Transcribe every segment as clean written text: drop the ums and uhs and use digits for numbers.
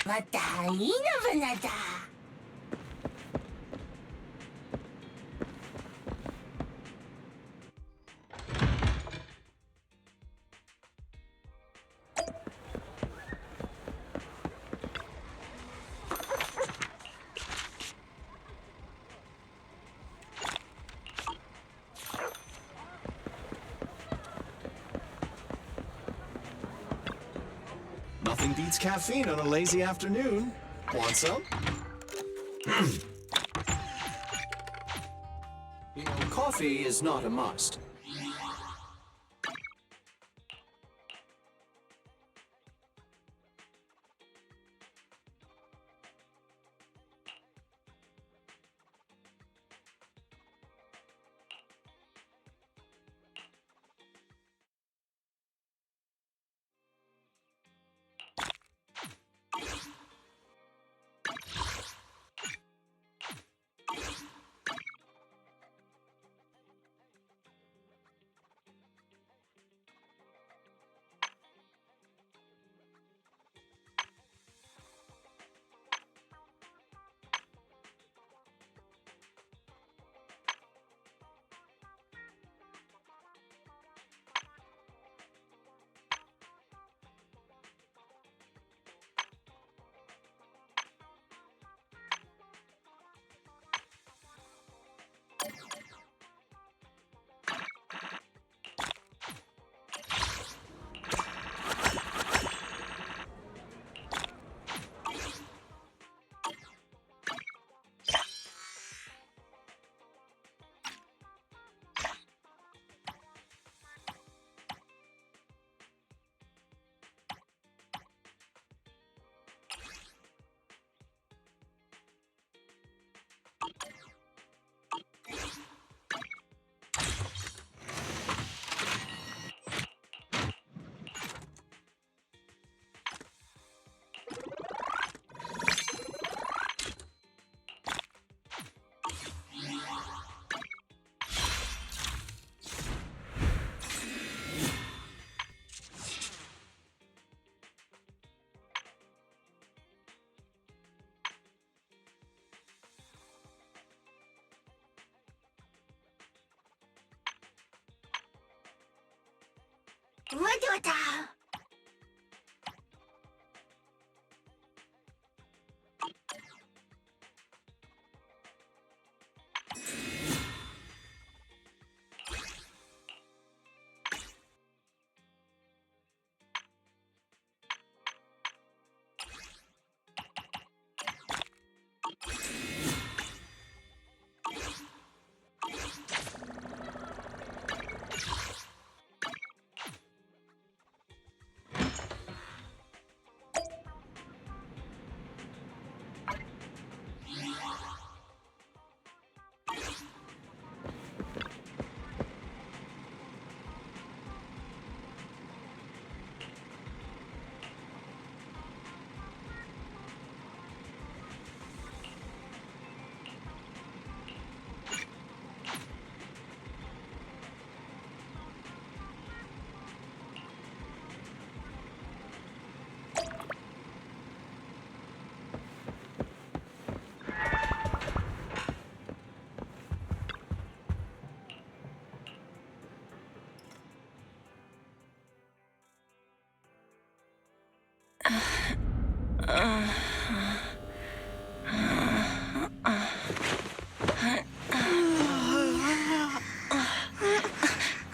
またいいのぶなだ。Nothing beats caffeine on a lazy afternoon. Want some? You know, coffee is not a must.わたわた。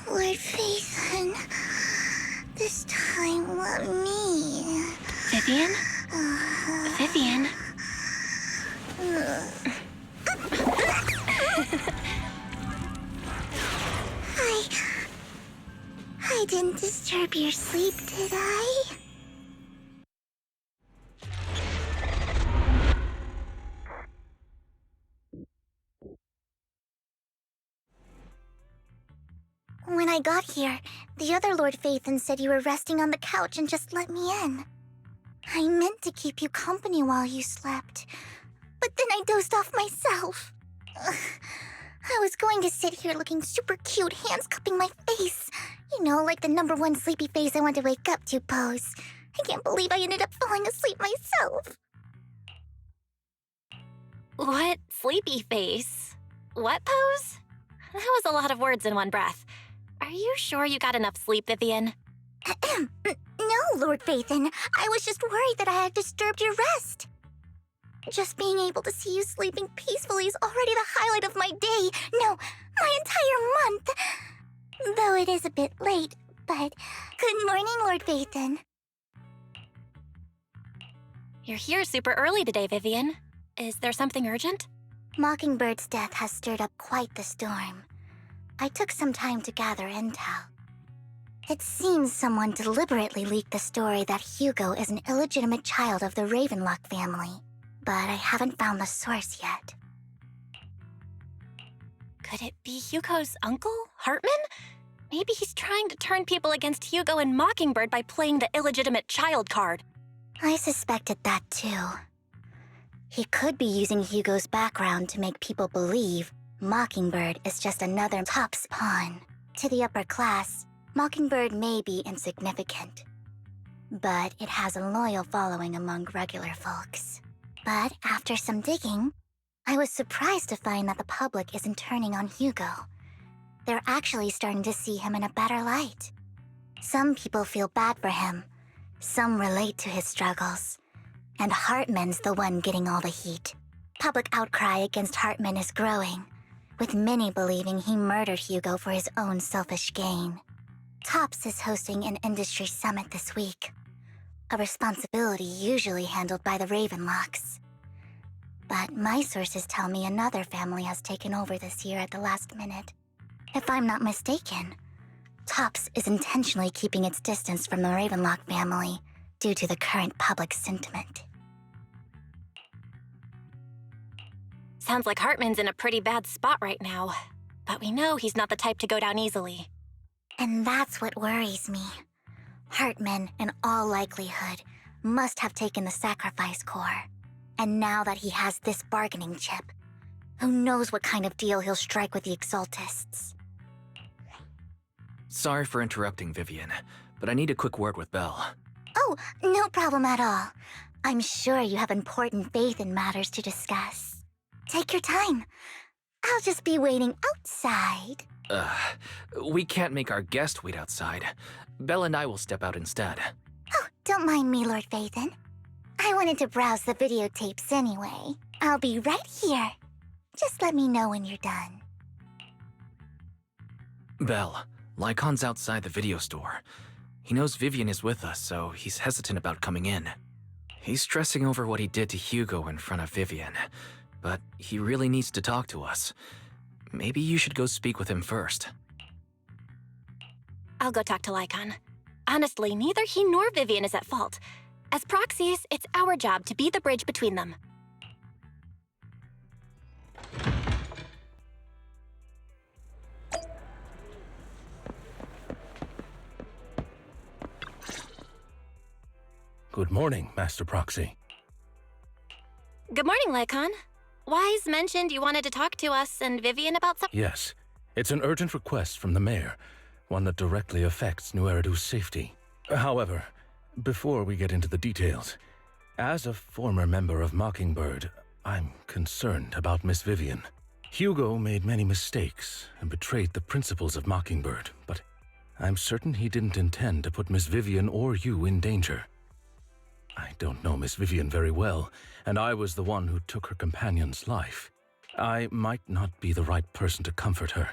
Lord Faison, this time let me. Vivian? Vivian? I didn't disturb your sleep, did I? When I I got here, the other Lord Phaethon said you were resting on the couch and just let me in. I meant to keep you company while you slept, but then I dozed off myself. Ugh. I was going to sit here looking super cute, hands cupping my face. You know, like the #1 sleepy face I want to wake up to pose. I can't believe I ended up falling asleep myself. What sleepy face? What pose? That was a lot of words in one breath. Are you sure you got enough sleep, Vivian? No, Lord Phaethon. I was just worried that I had disturbed your rest. Just being able to see you sleeping peacefully is already the highlight of my day. No, my entire month. Though it is a bit late, but good morning, Lord Phaethon. You're here super early today, Vivian. Is there something urgent? Mockingbird's death has stirred up quite the storm. I took some time to gather intel. It seems someone deliberately leaked the story that Hugo is an illegitimate child of the Ravenlock family, but I haven't found the source yet. Could it be Hugo's uncle, Hartman? Maybe he's trying to turn people against Hugo and Mockingbird by playing the illegitimate child card. I suspected that too. He could be using Hugo's background to make people believe Mockingbird is just another Top's pawn. To the upper class, Mockingbird may be insignificant, but it has a loyal following among regular folks. But after some digging, I was surprised to find that the public isn't turning on Hugo. They're actually starting to see him in a better light. Some people feel bad for him, some relate to his struggles, and Hartman's the one getting all the heat. Public outcry against Hartman is growing, with many believing he murdered Hugo for his own selfish gain. Tops is hosting an industry summit this week, a responsibility usually handled by the Ravenlocks. But my sources tell me another family has taken over this year at the last minute. If I'm not mistaken, Tops is intentionally keeping its distance from the Ravenlock family due to the current public sentiment. Sounds like Hartman's in a pretty bad spot right now, but we know he's not the type to go down easily. And that's what worries me. Hartman, in all likelihood, must have taken the sacrifice core. And now that he has this bargaining chip, who knows what kind of deal he'll strike with the Exaltists. Sorry for interrupting, Vivian, but I need a quick word with Belle. Oh, no problem at all. I'm sure you have important faith in matters to discuss. Take your time. I'll just be waiting outside. We can't make our guest wait outside. Belle and I will step out instead. Oh, don't mind me, Lord Phaethon. I wanted to browse the videotapes anyway. I'll be right here. Just let me know when you're done. Belle, Lycon's outside the video store. He knows Vivian is with us, so he's hesitant about coming in. He's stressing over what he did to Hugo in front of Vivian, but he really needs to talk to us. Maybe you should go speak with him first. I'll go talk to Lycon. Honestly, neither he nor Vivian is at fault. As proxies, it's our job to be the bridge between them. Good morning, Master Proxy. Good morning, Lycon. Wise mentioned you wanted to talk to us and Vivian about something. Yes, it's an urgent request from the mayor, one that directly affects New Eridu's safety. However, before we get into the details, as a former member of Mockingbird, I'm concerned about Miss Vivian. Hugo made many mistakes and betrayed the principles of Mockingbird, but I'm certain he didn't intend to put Miss Vivian or you in danger. I don't know Miss Vivian very well, and I was the one who took her companion's life. I might not be the right person to comfort her,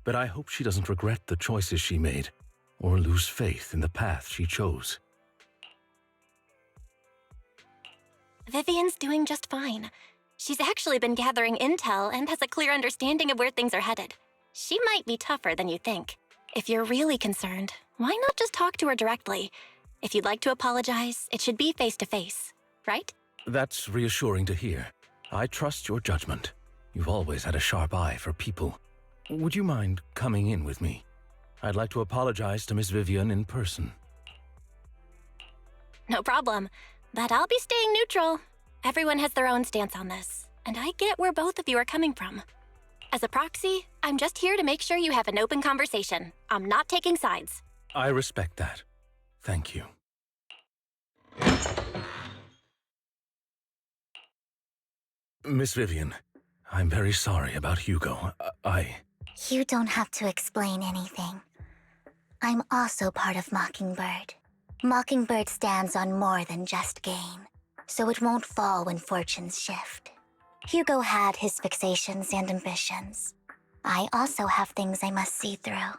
but I hope she doesn't regret the choices she made or lose faith in the path she chose. Vivian's doing just fine. She's actually been gathering intel and has a clear understanding of where things are headed. She might be tougher than you think. If you're really concerned, why not just talk to her directly? If you'd like to apologize, it should be face-to-face, right? That's reassuring to hear. I trust your judgment. You've always had a sharp eye for people. Would you mind coming in with me? I'd like to apologize to Miss Vivian in person. No problem, but I'll be staying neutral. Everyone has their own stance on this, and I get where both of you are coming from. As a proxy, I'm just here to make sure you have an open conversation. I'm not taking sides. I respect that. Thank you. Miss Vivian, I'm very sorry about Hugo. You don't have to explain anything. I'm also part of Mockingbird. Mockingbird stands on more than just gain, so it won't fall when fortunes shift. Hugo had his fixations and ambitions. I also have things I must see through.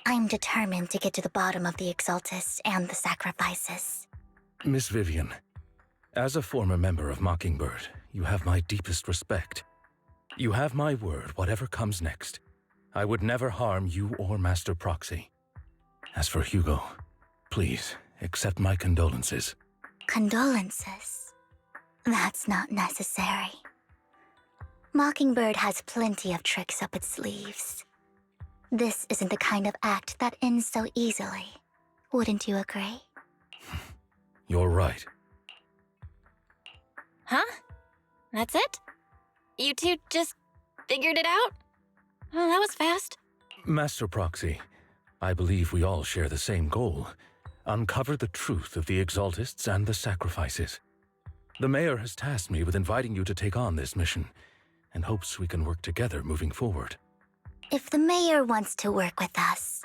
I'm determined to get to the bottom of the Exaltists and the sacrifices. Miss Vivian, as a former member of Mockingbird, you have my deepest respect. You have my word, whatever comes next. I would never harm you or Master Proxy. As for Hugo, please accept my condolences. Condolences? That's not necessary. Mockingbird has plenty of tricks up its sleeves. This isn't the kind of act that ends so easily. Wouldn't you agree? You're right. Huh? That's it? You two just figured it out? Oh, that was fast. Master Proxy, I believe we all share the same goal. Uncover the truth of the Exaltists and the sacrifices. The Mayor has tasked me with inviting you to take on this mission, and hopes we can work together moving forward. If the Mayor wants to work with us,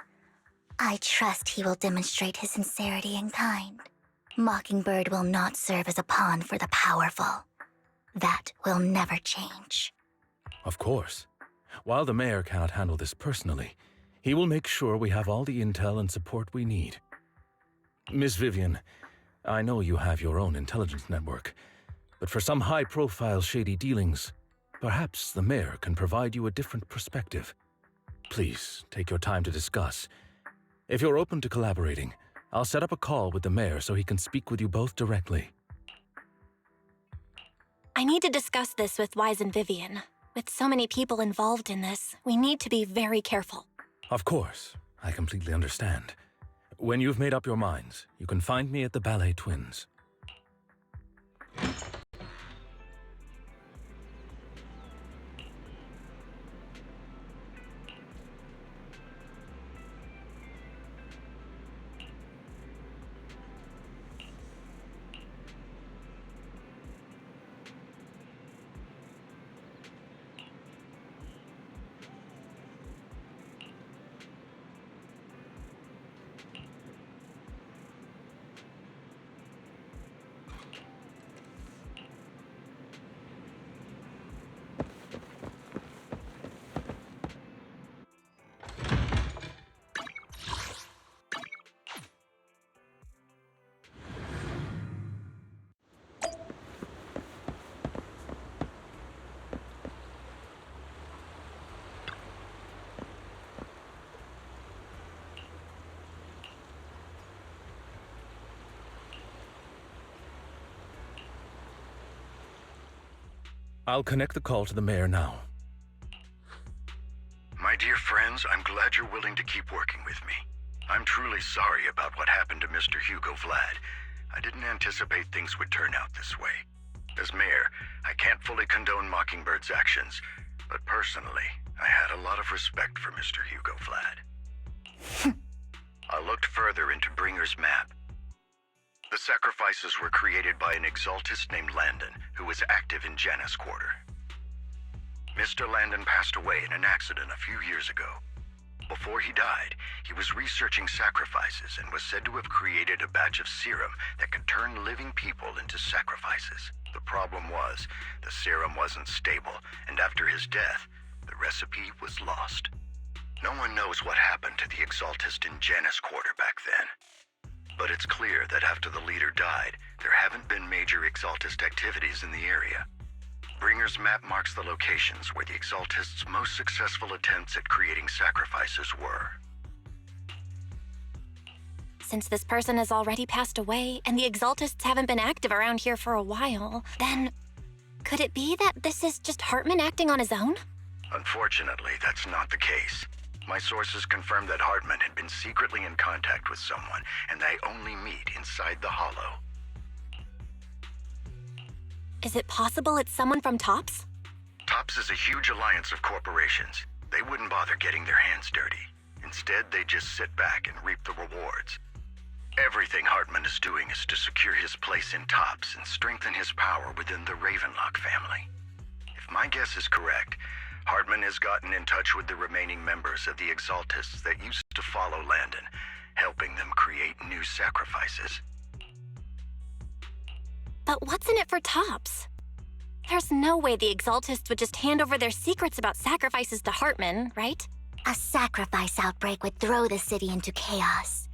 I trust he will demonstrate his sincerity in kind. Mockingbird will not serve as a pawn for the powerful. That will never change. Of course. While the Mayor cannot handle this personally, he will make sure we have all the intel and support we need. Miss Vivian, I know you have your own intelligence network, but for some high-profile shady dealings, perhaps the Mayor can provide you a different perspective. Please, take your time to discuss. If you're open to collaborating, I'll set up a call with the Mayor so he can speak with you both directly. I need to discuss this with Wise and Vivian. With so many people involved in this, we need to be very careful. Of course, I completely understand. When you've made up your minds, you can find me at the Ballet Twins. I'll connect the call to the Mayor now. My dear friends, I'm glad you're willing to keep working with me. I'm truly sorry about what happened to Mr. Hugo Vlad. I didn't anticipate things would turn out this way. As Mayor, I can't fully condone Mockingbird's actions, but personally, I had a lot of respect for Mr. Hugo Vlad. I looked further into Bringer's map. The sacrifices were created by an Exaltist named Landon, who was active in Janus Quarter. Mr. Landon passed away in an accident a few years ago. Before he died, he was researching sacrifices and was said to have created a batch of serum that could turn living people into sacrifices. The problem was, the serum wasn't stable, and after his death, the recipe was lost. No one knows what happened to the Exaltist in Janus Quarter back then. But it's clear that after the leader died, there haven't been major Exaltist activities in the area. Bringer's map marks the locations where the Exaltists' most successful attempts at creating sacrifices were. Since this person has already passed away, and the Exaltists haven't been active around here for a while, then could it be that this is just Hartman acting on his own? Unfortunately, that's not the case. My sources confirmed that Hartman had been secretly in contact with someone, and they only meet inside the Hollow. Is it possible it's someone from TOPS? TOPS is a huge alliance of corporations. They wouldn't bother getting their hands dirty. Instead, they just sit back and reap the rewards. Everything Hartman is doing is to secure his place in TOPS and strengthen his power within the Ravenlock family. If my guess is correct, Hartman has gotten in touch with the remaining members of the Exaltists that used to follow Landon, helping them create new sacrifices. But what's in it for TOPS? There's no way the Exaltists would just hand over their secrets about sacrifices to Hartman, right? A sacrifice outbreak would throw the city into chaos.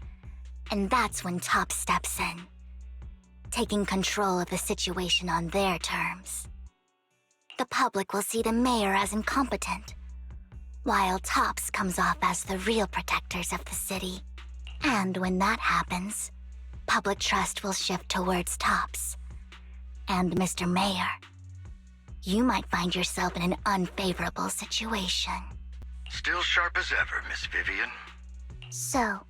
And that's when TOPS steps in, taking control of the situation on their terms. The public will see the mayor as incompetent, while TOPS comes off as the real protectors of the city. And when that happens, public trust will shift towards TOPS. And Mr. Mayor, you might find yourself in an unfavorable situation. Still sharp as ever, Miss Vivian. So,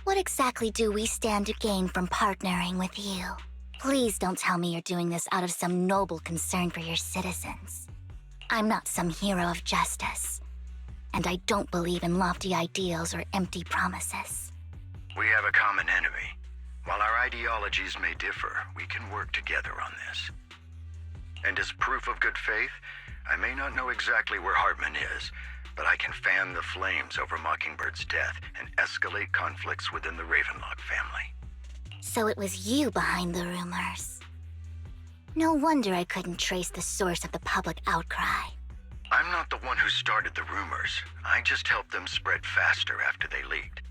what exactly do we stand to gain from partnering with you? Please don't tell me you're doing this out of some noble concern for your citizens. I'm not some hero of justice, and I don't believe in lofty ideals or empty promises. We have a common enemy. While our ideologies may differ, we can work together on this. And as proof of good faith, I may not know exactly where Hartman is, but I can fan the flames over Mockingbird's death and escalate conflicts within the Ravenlock family. So it was you behind the rumors. No wonder I couldn't trace the source of the public outcry. I'm not the one who started the rumors. I just helped them spread faster after they leaked.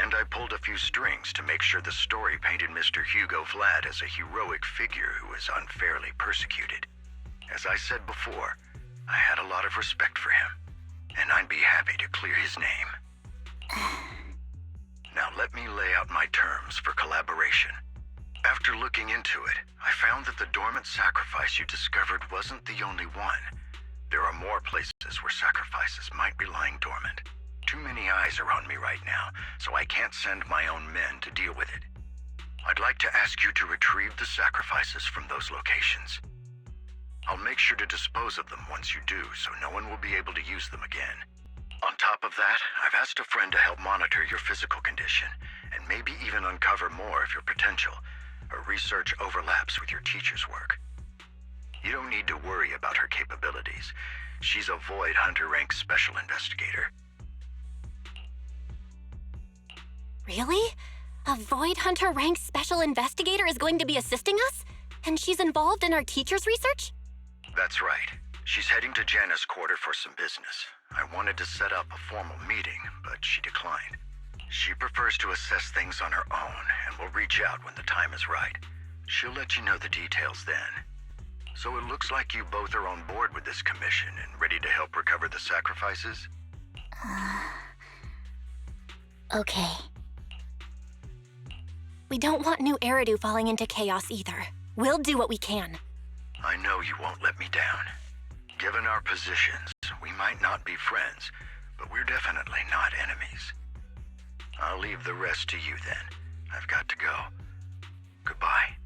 And I pulled a few strings to make sure the story painted Mr. Hugo Vlad as a heroic figure who was unfairly persecuted. As I said before, I had a lot of respect for him, and I'd be happy to clear his name. Now let me lay out my terms for collaboration. After looking into it, I found that the dormant sacrifice you discovered wasn't the only one. There are more places where sacrifices might be lying dormant. Too many eyes are on me right now, so I can't send my own men to deal with it. I'd like to ask you to retrieve the sacrifices from those locations. I'll make sure to dispose of them once you do, so no one will be able to use them again. On top of that, I've asked a friend to help monitor your physical condition, and maybe even uncover more of your potential. Her research overlaps with your teacher's work. You don't need to worry about her capabilities. She's a Void Hunter rank special investigator. Really? A Void Hunter ranked special investigator is going to be assisting us? And she's involved in our teacher's research? That's right. She's heading to Janna's quarter for some business. I wanted to set up a formal meeting, but she declined. She prefers to assess things on her own, and will reach out when the time is right. She'll let you know the details then. So it looks like you both are on board with this commission and ready to help recover the sacrifices? Okay. We don't want New Eridu falling into chaos either. We'll do what we can. I know you won't let me down. Given our positions, we might not be friends, but we're definitely not enemies. I'll leave the rest to you then. I've got to go. Goodbye.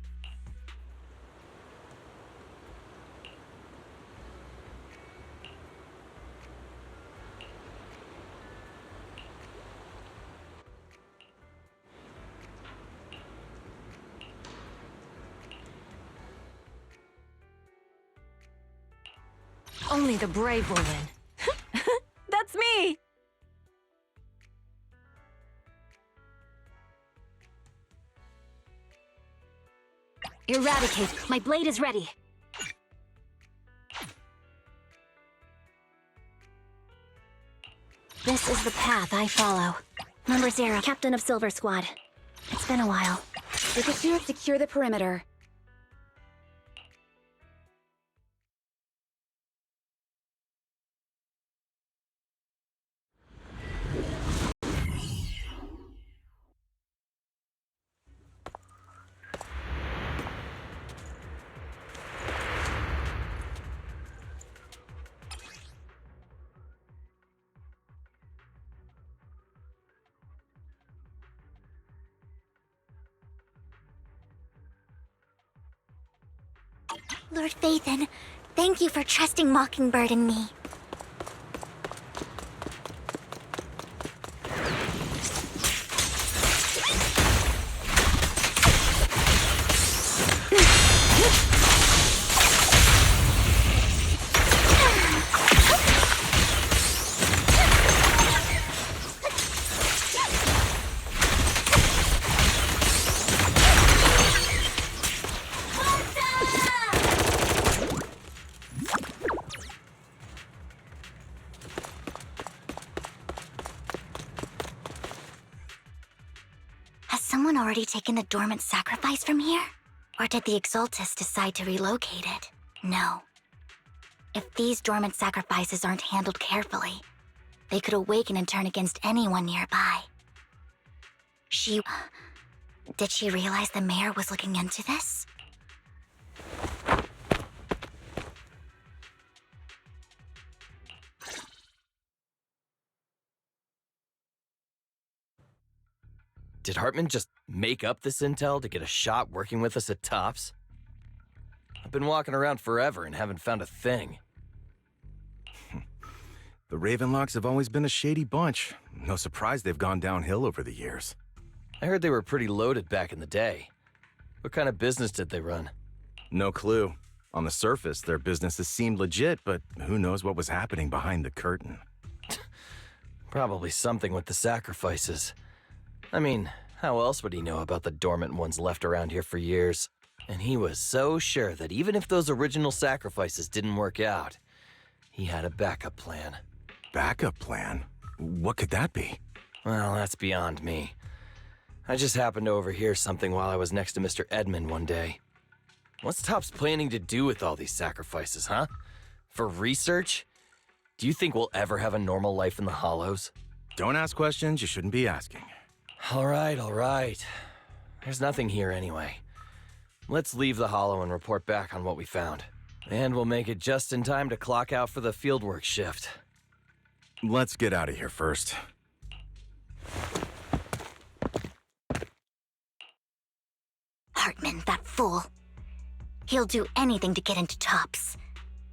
Only the brave will win. That's me! Eradicate. My blade is ready. This is the path I follow. Number 0, Captain of Silver Squad. it's been a while. We could secure the perimeter. Lord Phaethon, thank you for trusting Mockingbird and me. Has someone already taken the dormant sacrifice from here? Or did the Exaltus decide to relocate it? No. If these dormant sacrifices aren't handled carefully, they could awaken and turn against anyone nearby. Did she realize the mayor was looking into this? Did Hartman just make up this intel to get a shot working with us at Tops? I've been walking around forever and haven't found a thing. The Ravenlocks have always been a shady bunch. No surprise they've gone downhill over the years. I heard they were pretty loaded back in the day. What kind of business did they run? No clue. On the surface, their businesses seemed legit, but who knows what was happening behind the curtain. Probably something with the sacrifices. I mean, how else would he know about the dormant ones left around here for years? And he was so sure that even if those original sacrifices didn't work out, he had a backup plan. Backup plan? What could that be? Well, that's beyond me. I just happened to overhear something while I was next to Mr. Edmund one day. What's Tops planning to do with all these sacrifices, huh? For research? Do you think we'll ever have a normal life in the Hollows? Don't ask questions you shouldn't be asking. All right. There's nothing here anyway. Let's leave the Hollow and report back on what we found. And we'll make it just in time to clock out for the fieldwork shift. Let's get out of here first. Hartman, that fool. He'll do anything to get into Tops,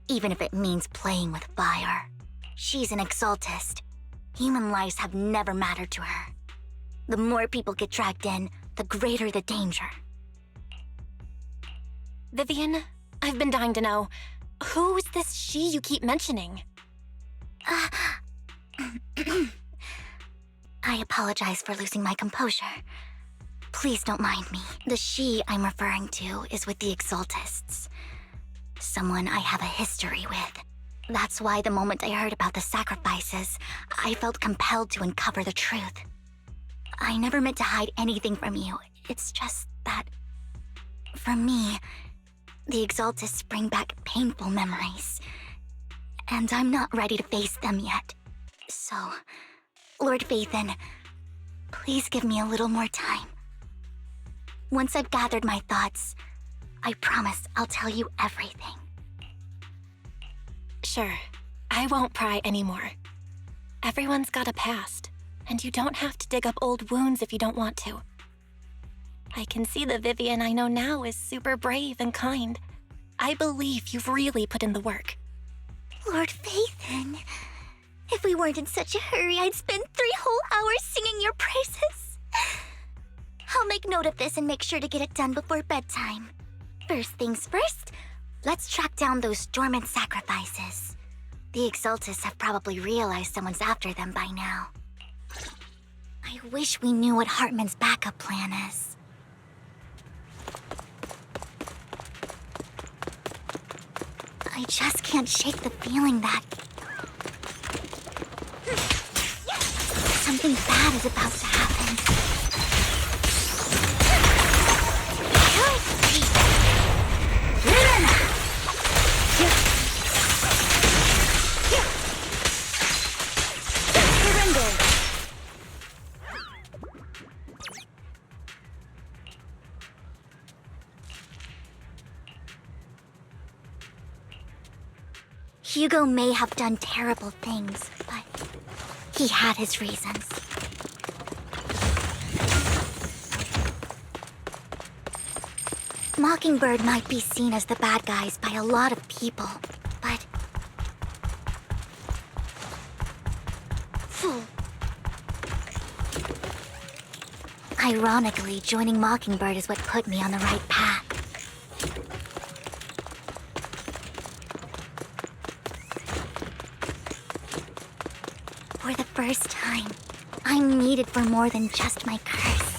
even if it means playing with fire. She's an Exaltist. Human lives have never mattered to her. The more people get dragged in, the greater the danger. Vivian, I've been dying to know, who's this she you keep mentioning? I apologize for losing my composure. Please don't mind me. The she I'm referring to is with the Exaltists. Someone I have a history with. That's why the moment I heard about the sacrifices, I felt compelled to uncover the truth. I never meant to hide anything from you. It's just that, for me, the Exaltists bring back painful memories. And I'm not ready to face them yet. So, Lord Phaethon, please give me a little more time. Once I've gathered my thoughts, I promise I'll tell you everything. Sure, I won't pry anymore. Everyone's got a past, and you don't have to dig up old wounds if you don't want to. I can see the Vivian I know now is super brave and kind. I believe you've really put in the work. Lord Phaethon, if we weren't in such a hurry, I'd spend 3 whole hours singing your praises. I'll make note of this and make sure to get it done before bedtime. First things first, let's track down those dormant sacrifices. The Exaltists have probably realized someone's after them by now. I wish we knew what Hartman's backup plan is. I just can't shake the feeling that something bad is about to happen. Hugo may have done terrible things, but he had his reasons. Mockingbird might be seen as the bad guys by a lot of people, but... Ironically, joining Mockingbird is what put me on the right path. For the first time, I'm needed for more than just my curse.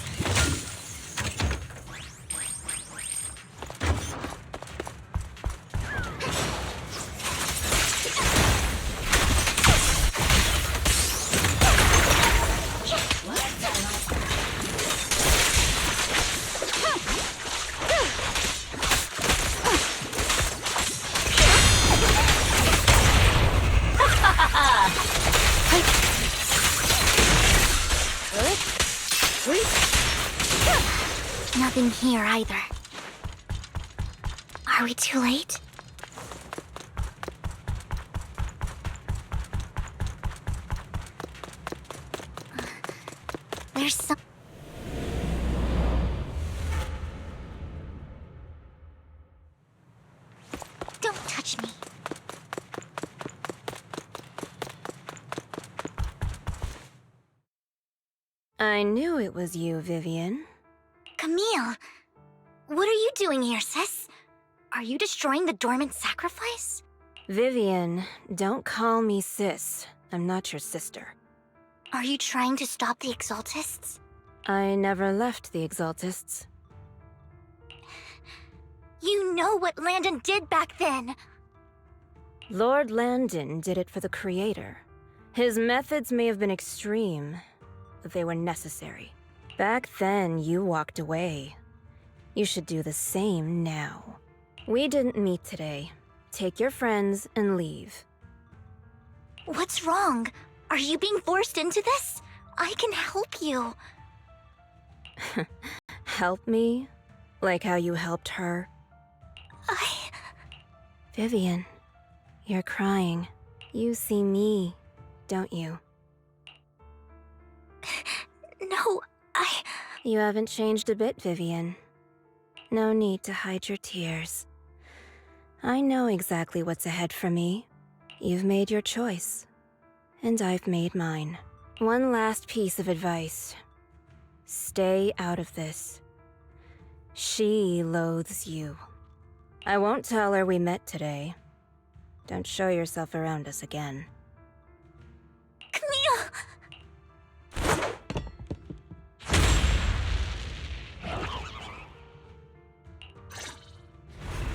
Nothing here either. Are we too late? There's some... Don't touch me. I knew it was you, Vivian. Camille! What are you doing here, sis? Are you destroying the dormant sacrifice? Vivian, don't call me sis. I'm not your sister. Are you trying to stop the Exaltists? I never left the Exaltists. You know what Landon did back then! Lord Landon did it for the Creator. His methods may have been extreme, but they were necessary. Back then, you walked away. You should do the same now. We didn't meet today. Take your friends and leave. What's wrong? Are you being forced into this? I can help you. Help me? Like how you helped her? Vivian, you're crying. You see me, don't you? No, You haven't changed a bit, Vivian. No need to hide your tears. I know exactly what's ahead for me. You've made your choice, and I've made mine. One last piece of advice. Stay out of this. She loathes you. I won't tell her we met today. Don't show yourself around us again. Camille!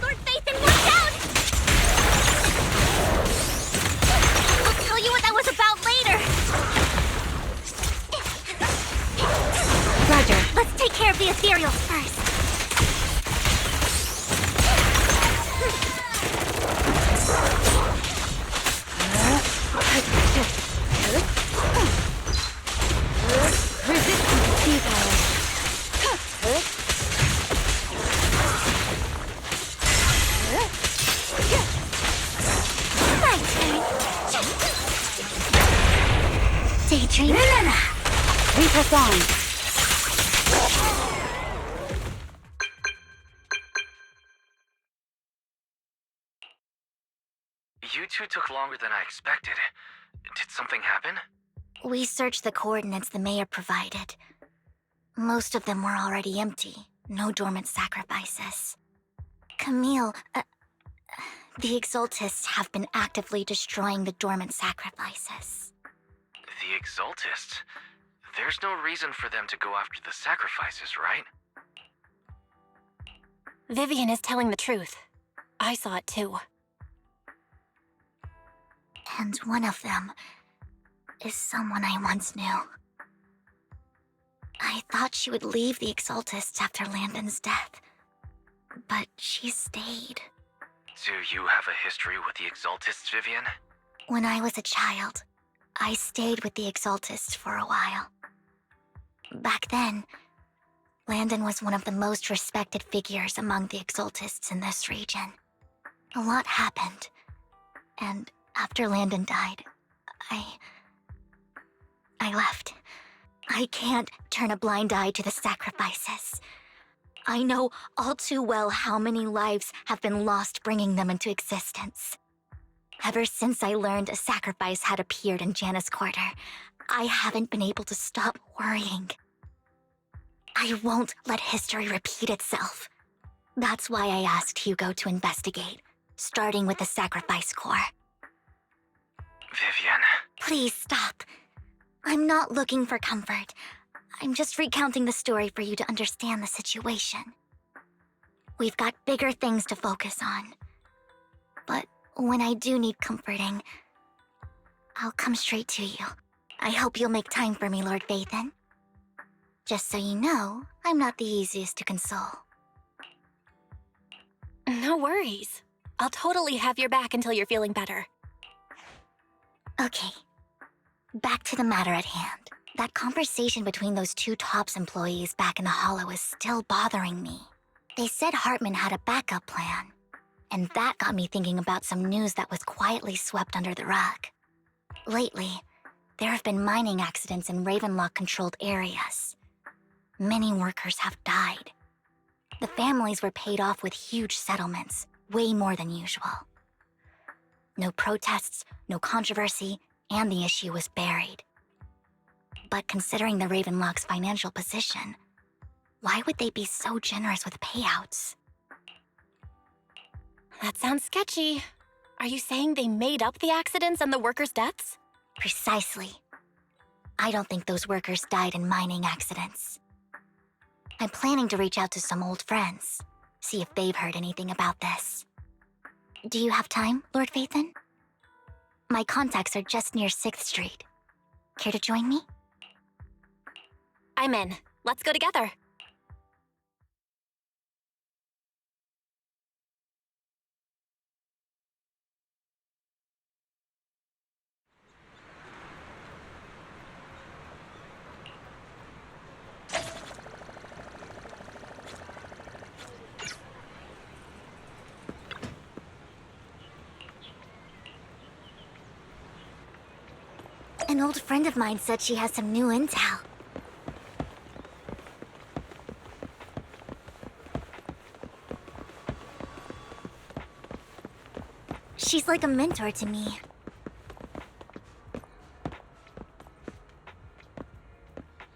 Lord Phaethon, watch out! I'll tell you what that was about later. Roger, let's take care of the ethereals first. Resistance futile. My turn. Daydream. We press on. You two took longer than I expected. Did something happen? We searched the coordinates the mayor provided. Most of them were already empty. No dormant sacrifices. Camille, the Exaltists have been actively destroying the dormant sacrifices. The Exaltists? There's no reason for them to go after the sacrifices, right? Vivian is telling the truth. I saw it too. And one of them is someone I once knew. I thought she would leave the Exaltists after Landon's death, but she stayed. Do you have a history with the Exaltists, Vivian? When I was a child, I stayed with the Exaltists for a while. Back then, Landon was one of the most respected figures among the Exaltists in this region. A lot happened, and after Landon died, I left. I can't turn a blind eye to the sacrifices. I know all too well how many lives have been lost bringing them into existence. Ever since I learned a sacrifice had appeared in Janna's quarter, I haven't been able to stop worrying. I won't let history repeat itself. That's why I asked Hugo to investigate, starting with the sacrifice core. Vivian. Please stop. I'm not looking for comfort. I'm just recounting the story for you to understand the situation. We've got bigger things to focus on. But when I do need comforting, I'll come straight to you. I hope you'll make time for me, Lord Vathan. Just so you know, I'm not the easiest to console. No worries. I'll totally have your back until you're feeling better. Okay. Back to the matter at hand. That conversation between those two TOPS employees back in the Hollow is still bothering me. They said Hartman had a backup plan, and that got me thinking about some news that was quietly swept under the rug. Lately, there have been mining accidents in Ravenlock-controlled areas. Many workers have died. The families were paid off with huge settlements, way more than usual. No protests, no controversy, and the issue was buried. But considering the Ravenlock's financial position, why would they be so generous with payouts? That sounds sketchy. Are you saying they made up the accidents and the workers' deaths? Precisely. I don't think those workers died in mining accidents. I'm planning to reach out to some old friends, see if they've heard anything about this. Do you have time, Lord Vathan? My contacts are just near 6th Street. Care to join me? I'm in. Let's go together. An old friend of mine said she has some new intel. She's like a mentor to me.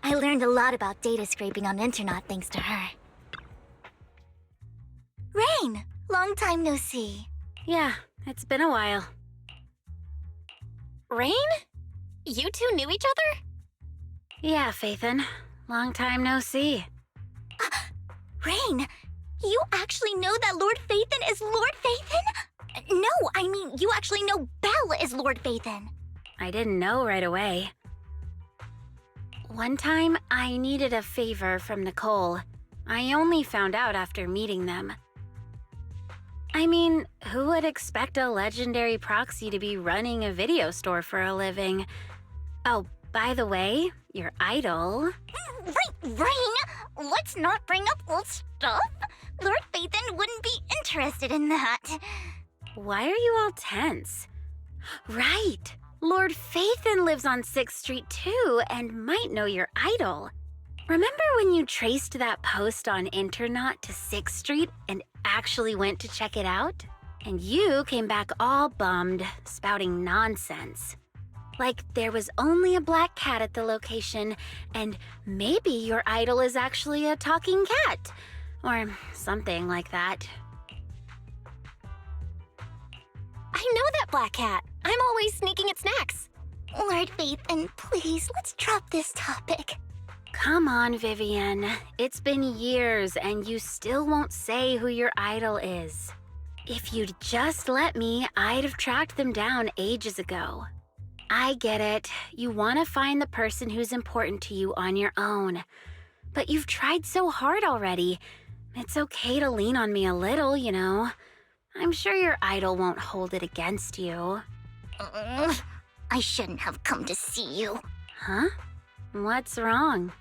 I learned a lot about data scraping on Internet thanks to her. Rain! Long time no see. Yeah, it's been a while. Rain? You two knew each other? Yeah, Phaethon. Long time no see. Rain, you actually know that Lord Vathan is Lord Vathan? No, I mean, you actually know Belle is Lord Vathan. I didn't know right away. One time, I needed a favor from Nicole. I only found out after meeting them. I mean, who would expect a legendary proxy to be running a video store for a living? Oh, by the way, your idol... Rain, let's not bring up old stuff. Lord Vathan wouldn't be interested in that. Why are you all tense? Right! Lord Phaethon lives on 6th Street too, and might know your idol. Remember when you traced that post on Internet to 6th Street and actually went to check it out? And you came back all bummed, spouting nonsense. Like there was only a black cat at the location, and maybe your idol is actually a talking cat. Or something like that. I know that black cat. I'm always sneaking at snacks. Lord Vathan, please, let's drop this topic. Come on, Vivian. It's been years, and you still won't say who your idol is. If you'd just let me, I'd have tracked them down ages ago. I get it. You want to find the person who's important to you on your own. But you've tried so hard already. It's okay to lean on me a little, you know. I'm sure your idol won't hold it against you. I shouldn't have come to see you. Huh? What's wrong?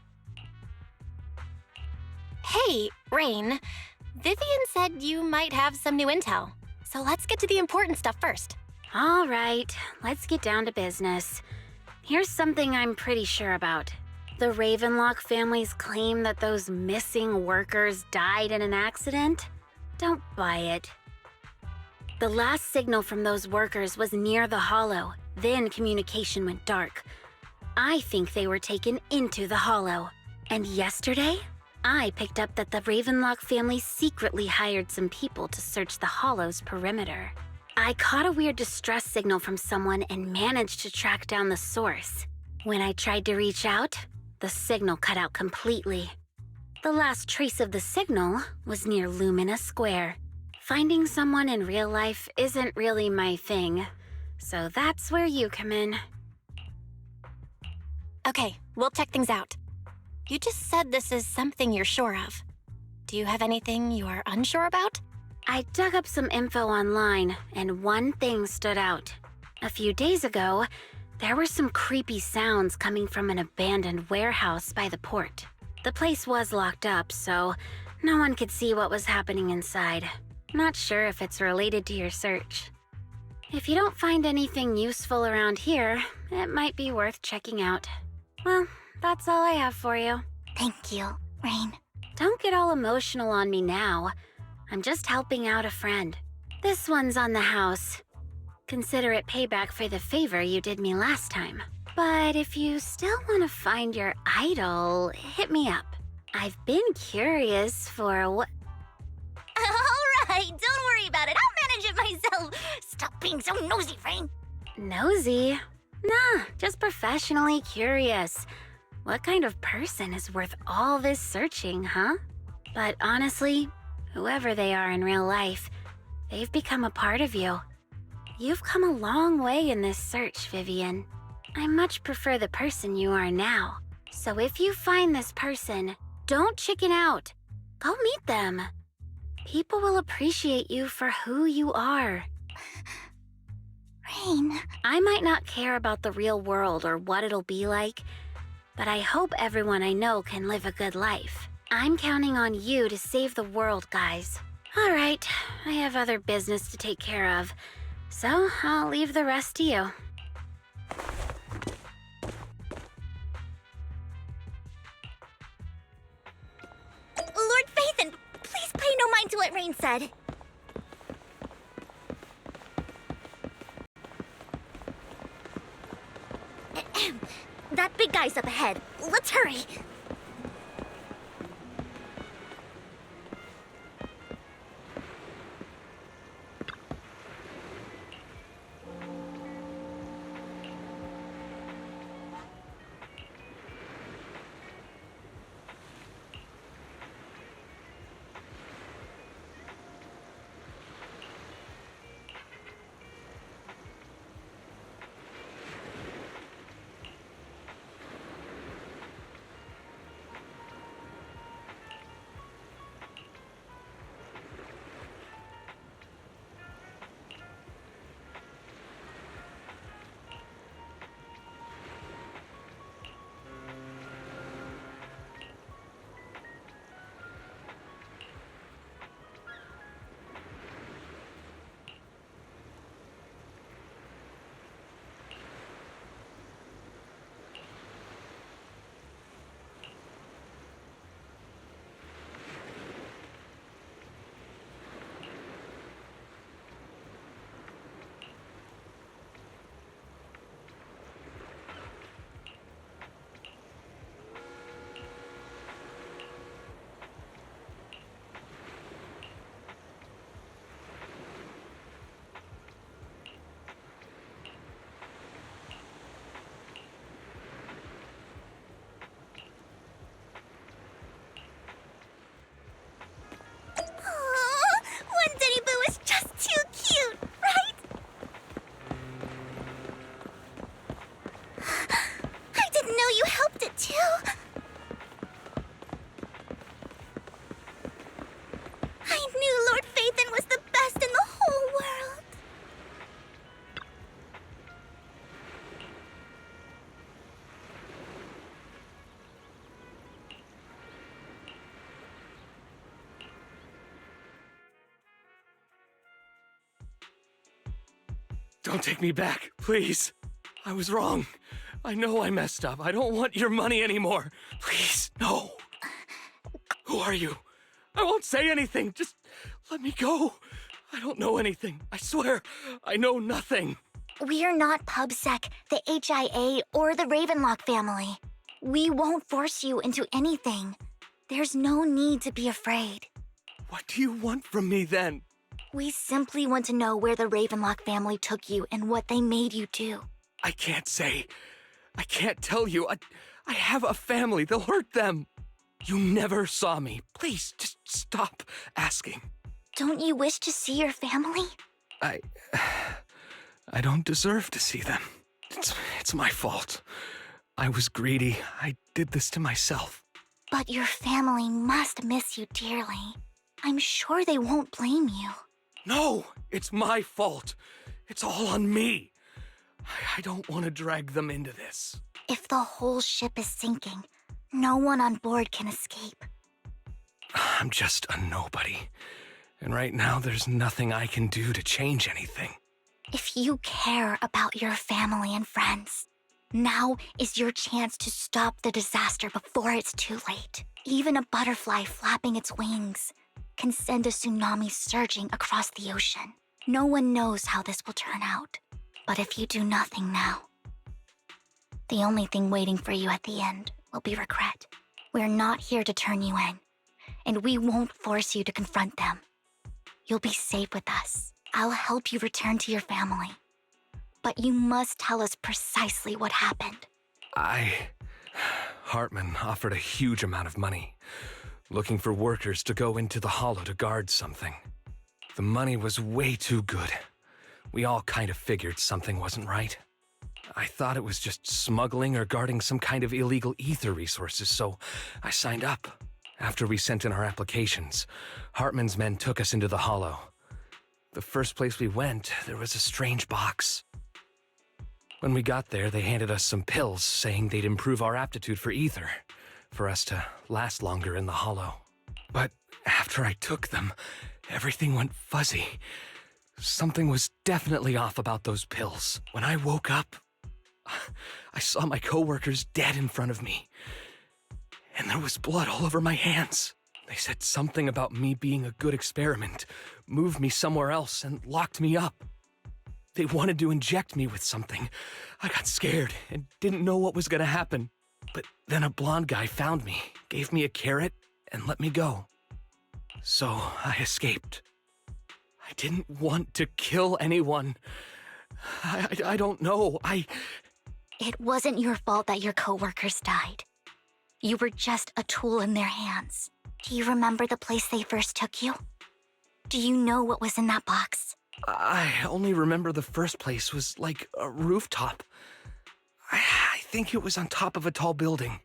Hey, Rain. Vivian said you might have some new intel. So let's get to the important stuff first. All right, let's get down to business. Here's something I'm pretty sure about. The Ravenlock family's claim that those missing workers died in an accident? Don't buy it. The last signal from those workers was near the Hollow, then communication went dark. I think they were taken into the Hollow. And yesterday, I picked up that the Ravenlock family secretly hired some people to search the Hollow's perimeter. I caught a weird distress signal from someone and managed to track down the source. When I tried to reach out, the signal cut out completely. The last trace of the signal was near Lumina Square. Finding someone in real life isn't really my thing, so that's where you come in. Okay, we'll check things out. You just said this is something you're sure of. Do you have anything you are unsure about? I dug up some info online, and one thing stood out. A few days ago, there were some creepy sounds coming from an abandoned warehouse by the port. The place was locked up, so no one could see what was happening inside. Not sure if it's related to your search. If you don't find anything useful around here, it might be worth checking out. Well, that's all I have for you. Thank you, Rain. Don't get all emotional on me now. I'm just helping out a friend. This one's on the house. Consider it payback for the favor you did me last time. But if you still want to find your idol, hit me up. I've been curious for what... All right, don't worry about it. I'll manage it myself. Stop being so nosy, Rain. Nosy? Nah, just professionally curious. What kind of person is worth all this searching, huh? But honestly, whoever they are in real life, they've become a part of you. You've come a long way in this search, Vivian. I much prefer the person you are now. So if you find this person, don't chicken out. Go meet them. People will appreciate you for who you are. Rain. I might not care about the real world or what it'll be like, but I hope everyone I know can live a good life. I'm counting on you to save the world, guys. All right, I have other business to take care of, so I'll leave the rest to you. Lord Phaethon, please pay no mind to what Rain said. That big guy's up ahead. Let's hurry. Don't take me back, please. I was wrong. I know I messed up. I don't want your money anymore. Please, no. Who are you? I won't say anything. Just let me go. I don't know anything. I swear, I know nothing. We're not PubSec, the HIA, or the Ravenlock family. We won't force you into anything. There's no need to be afraid. What do you want from me then? We simply want to know where the Ravenlock family took you and what they made you do. I can't say. I can't tell you. I have a family. They'll hurt them. You never saw me. Please, just stop asking. Don't you wish to see your family? I don't deserve to see them. It's my fault. I was greedy. I did this to myself. But your family must miss you dearly. I'm sure they won't blame you. No, it's my fault. It's all on me. I don't want to drag them into this. If the whole ship is sinking, no one on board can escape. I'm just a nobody. And right now, there's nothing I can do to change anything. If you care about your family and friends, now is your chance to stop the disaster before it's too late. Even a butterfly flapping its wings can send a tsunami surging across the ocean. No one knows how this will turn out. But if you do nothing now, the only thing waiting for you at the end will be regret. We're not here to turn you in, and we won't force you to confront them. You'll be safe with us. I'll help you return to your family. But you must tell us precisely what happened. Hartman offered a huge amount of money, looking for workers to go into the hollow to guard something. The money was way too good. We all kind of figured something wasn't right. I thought it was just smuggling or guarding some kind of illegal ether resources, so I signed up. After we sent in our applications, Hartman's men took us into the hollow. The first place we went, there was a strange box. When we got there, they handed us some pills, saying they'd improve our aptitude for ether, for us to last longer in the hollow. But after I took them, everything went fuzzy. Something was definitely off about those pills. When I woke up, I saw my coworkers dead in front of me. And there was blood all over my hands. They said something about me being a good experiment, moved me somewhere else, and locked me up. They wanted to inject me with something. I got scared and didn't know what was gonna happen. But then a blonde guy found me, gave me a carrot, and let me go. So I escaped. I didn't want to kill anyone. I don't know. It wasn't your fault that your coworkers died. You were just a tool in their hands. Do you remember the place they first took you? Do you know what was in that box? I only remember the first place was like a rooftop. I think it was on top of a tall building.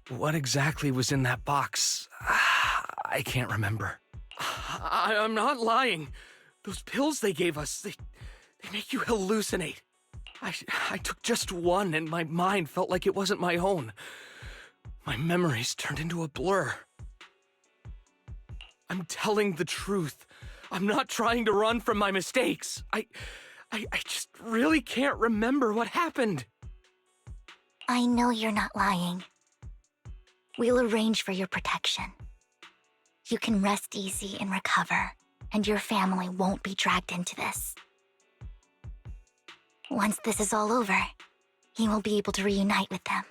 What exactly was in that box? I can't remember. I'm not lying. Those pills they gave us, they make you hallucinate. I took just one and my mind felt like it wasn't my own. My memories turned into a blur. I'm telling the truth. I'm not trying to run from my mistakes. I just really can't remember what happened. I know you're not lying. We'll arrange for your protection. You can rest easy and recover, and your family won't be dragged into this. Once this is all over, you will be able to reunite with them.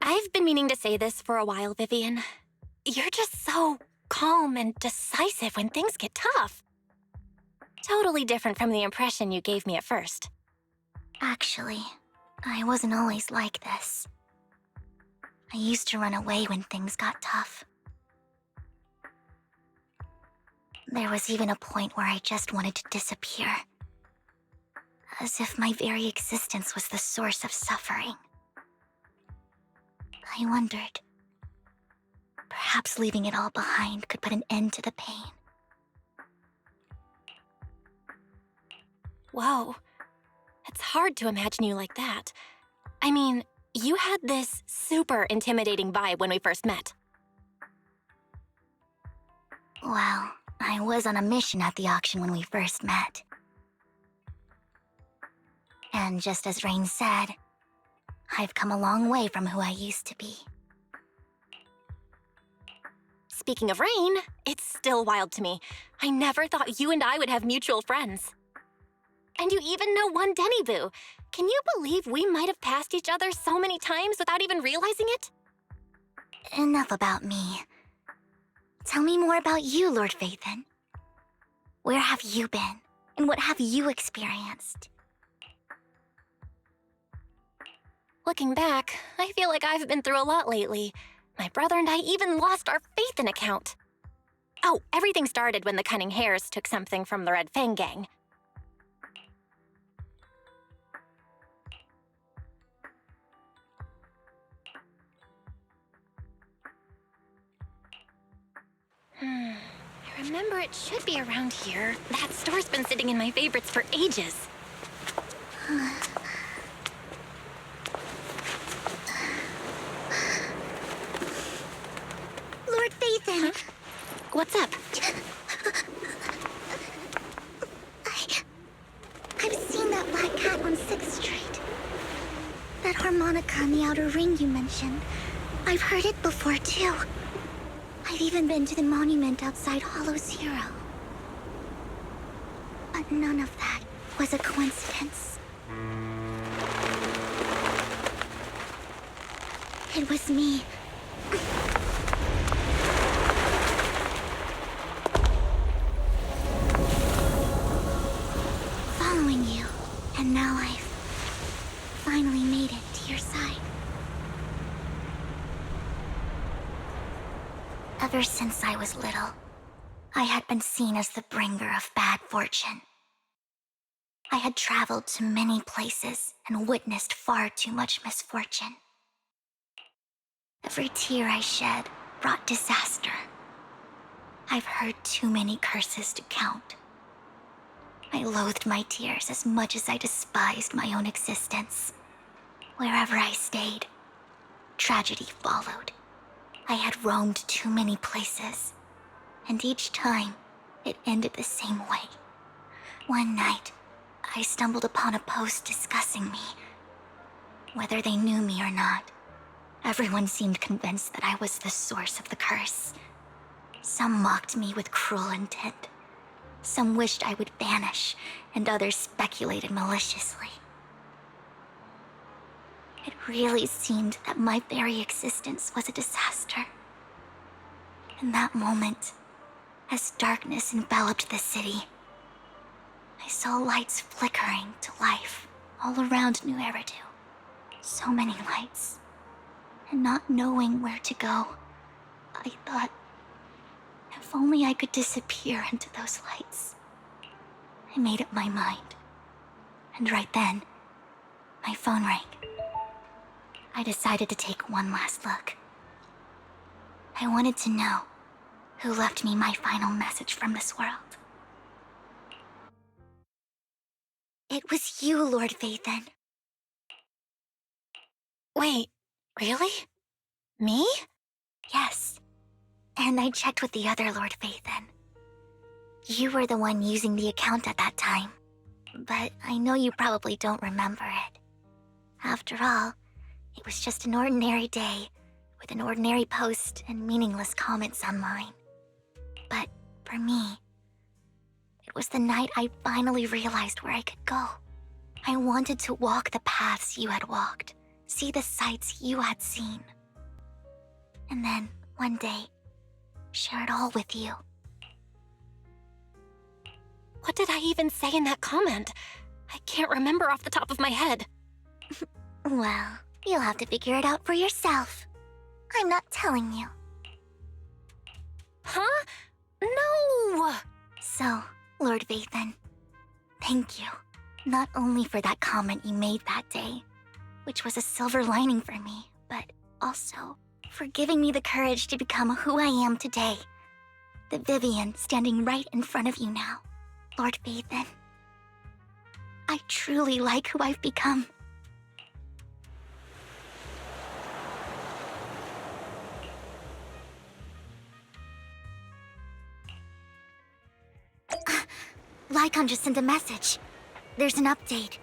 I've been meaning to say this for a while, Vivian. You're just so calm and decisive when things get tough. Totally different from the impression you gave me at first. Actually, I wasn't always like this. I used to run away when things got tough. There was even a point where I just wanted to disappear. As if my very existence was the source of suffering. I wondered. Perhaps leaving it all behind could put an end to the pain. Whoa. It's hard to imagine you like that. I mean, you had this super intimidating vibe when we first met. Well, I was on a mission at the auction when we first met. And just as Rain said, I've come a long way from who I used to be. Speaking of Rain, it's still wild to me. I never thought you and I would have mutual friends. And you even know one Denny Boo. Can you believe we might have passed each other so many times without even realizing it? Enough about me. Tell me more about you, Lord Phaethon. Where have you been, and what have you experienced? Looking back, I feel like I've been through a lot lately. My brother and I even lost our Phaethon account. Oh, everything started when the Cunning Hares took something from the Red Fang gang. I remember it should be around here. That store's been sitting in my favorites for ages. Lord Phaethon! Huh? What's up? I've seen that black cat on 6th Street. That harmonica in the outer ring you mentioned. I've heard it before, too. I've even been to the monument outside Hollow Zero. But none of that was a coincidence. It was me. Following you, and now I've finally made it to your side. Ever since I was little, I had been seen as the bringer of bad fortune. I had traveled to many places and witnessed far too much misfortune. Every tear I shed brought disaster. I've heard too many curses to count. I loathed my tears as much as I despised my own existence. Wherever I stayed, tragedy followed. I had roamed too many places, and each time, it ended the same way. One night, I stumbled upon a post discussing me. Whether they knew me or not, everyone seemed convinced that I was the source of the curse. Some mocked me with cruel intent. Some wished I would vanish, and others speculated maliciously. It really seemed that my very existence was a disaster. In that moment, as darkness enveloped the city, I saw lights flickering to life all around New Eridu. So many lights. And not knowing where to go, I thought, if only I could disappear into those lights. I made up my mind. And right then, my phone rang. I decided to take one last look. I wanted to know who left me my final message from this world. It was you, Lord Phaethon. Wait, really? Me? Yes. And I checked with the other Lord Phaethon. You were the one using the account at that time. But I know you probably don't remember it. After all, it was just an ordinary day, with an ordinary post and meaningless comments online. But for me, it was the night I finally realized where I could go. I wanted to walk the paths you had walked, see the sights you had seen. And then, one day, share it all with you. What did I even say in that comment? I can't remember off the top of my head. Well, you'll have to figure it out for yourself. I'm not telling you. Huh? No! So, Lord Vathan, thank you. Not only for that comment you made that day, which was a silver lining for me, but also for giving me the courage to become who I am today. The Vivian standing right in front of you now. Lord Vathan, I truly like who I've become. Lycon just sent a message. There's an update.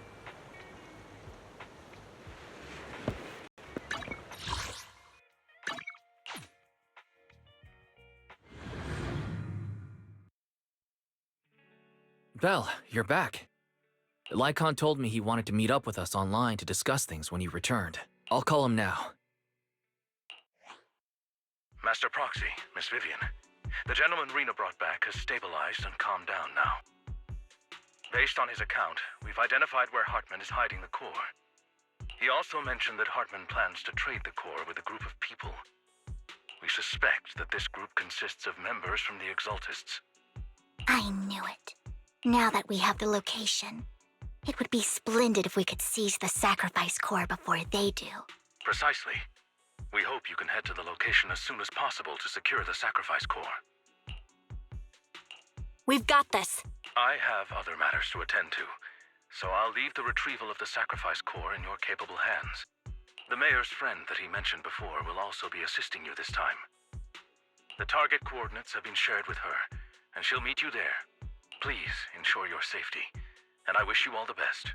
Belle, you're back. Lycon told me he wanted to meet up with us online to discuss things when you returned. I'll call him now. Master Proxy, Miss Vivian. The gentleman Rena brought back has stabilized and calmed down now. Based on his account, we've identified where Hartman is hiding the core. He also mentioned that Hartman plans to trade the core with a group of people. We suspect that this group consists of members from the Exaltists. I knew it. Now that we have the location, it would be splendid if we could seize the sacrifice core before they do. Precisely. We hope you can head to the location as soon as possible to secure the sacrifice core. We've got this. I have other matters to attend to, so I'll leave the retrieval of the sacrifice core in your capable hands. The mayor's friend that he mentioned before will also be assisting you this time. The target coordinates have been shared with her, and she'll meet you there. Please ensure your safety, and I wish you all the best.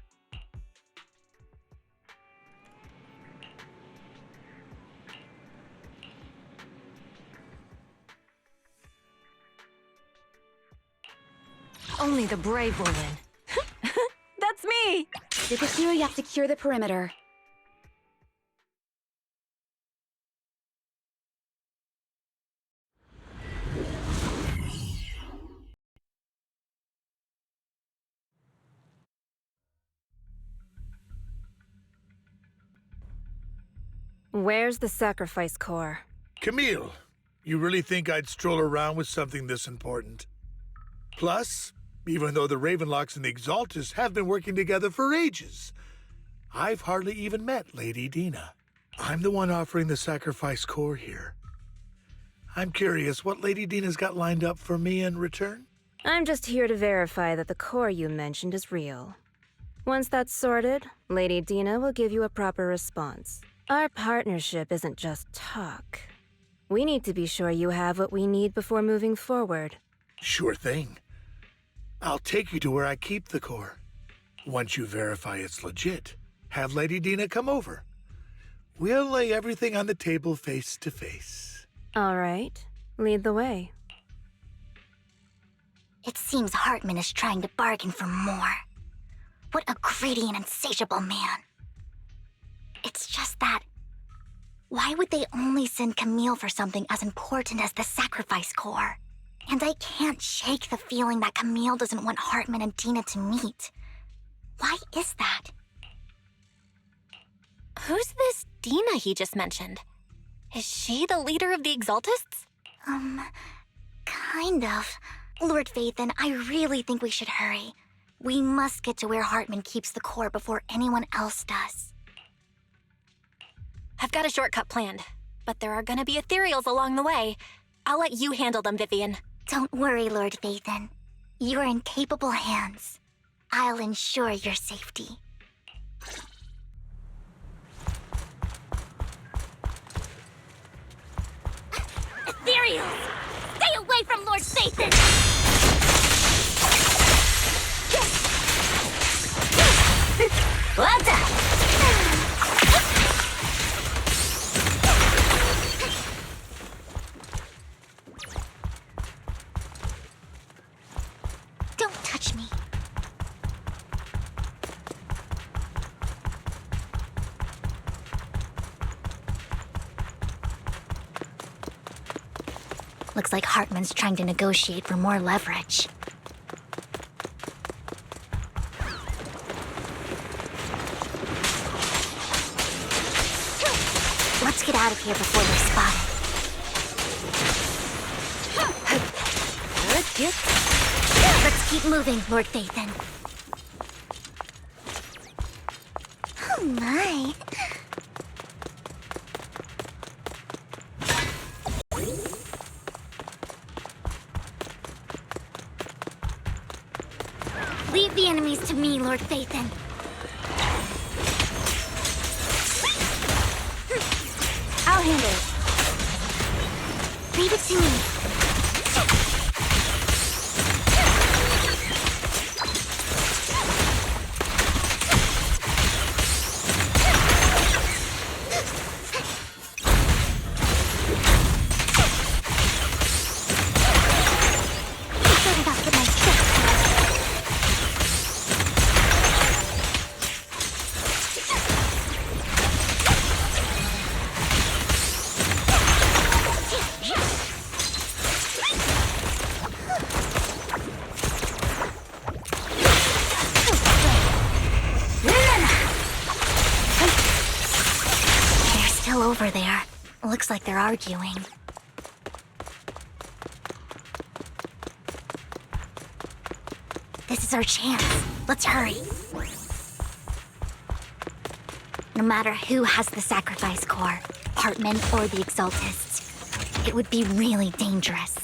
Only the brave will win. That's me! Yukashiro, you have to secure the perimeter. Where's the sacrifice core? Camille, you really think I'd stroll around with something this important? Plus, even though the Ravenlocks and the Exaltists have been working together for ages, I've hardly even met Lady Dina. I'm the one offering the sacrifice core here. I'm curious what Lady Dina's got lined up for me in return? I'm just here to verify that the core you mentioned is real. Once that's sorted, Lady Dina will give you a proper response. Our partnership isn't just talk. We need to be sure you have what we need before moving forward. Sure thing. I'll take you to where I keep the core. Once you verify it's legit, have Lady Dina come over. We'll lay everything on the table face to face. All right. Lead the way. It seems Hartman is trying to bargain for more. What a greedy and insatiable man. It's just that... why would they only send Camille for something as important as the sacrifice core? And I can't shake the feeling that Camille doesn't want Hartman and Dina to meet. Why is that? Who's this Dina he just mentioned? Is she the leader of the Exaltists? Kind of. Lord Vathan, I really think we should hurry. We must get to where Hartman keeps the core before anyone else does. I've got a shortcut planned, but there are gonna be ethereals along the way. I'll let you handle them, Vivian. Don't worry, Lord Vathan. You're in capable hands. I'll ensure your safety. Ethereals! Stay away from Lord Vathan! Well done! Don't touch me. Looks like Hartman's trying to negotiate for more leverage. Let's get out of here before we're spotted. Good. Let's keep moving, Lord Phaethon. Oh my. Leave the enemies to me, Lord Phaethon. I'll handle it. Leave it to me. Over there. Looks like they're arguing. This is our chance. Let's hurry. No matter who has the sacrifice core, Hartman or the Exaltists, it would be really dangerous.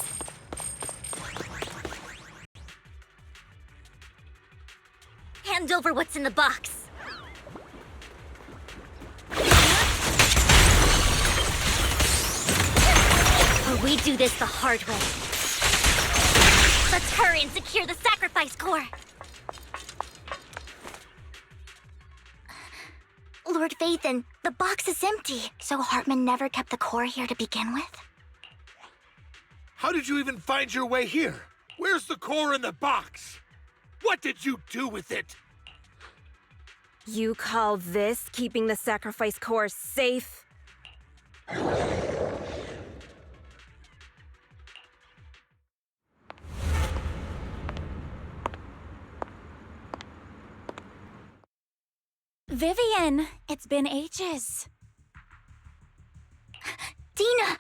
Hand over what's in the box. We do this the hard way. Let's hurry and secure the sacrifice core. Lord Phaethon, the box is empty. So Hartman never kept the core here to begin with? How did you even find your way here? Where's the core in the box? What did you do with it? You call this keeping the sacrifice core safe? Vivian, it's been ages. Dina!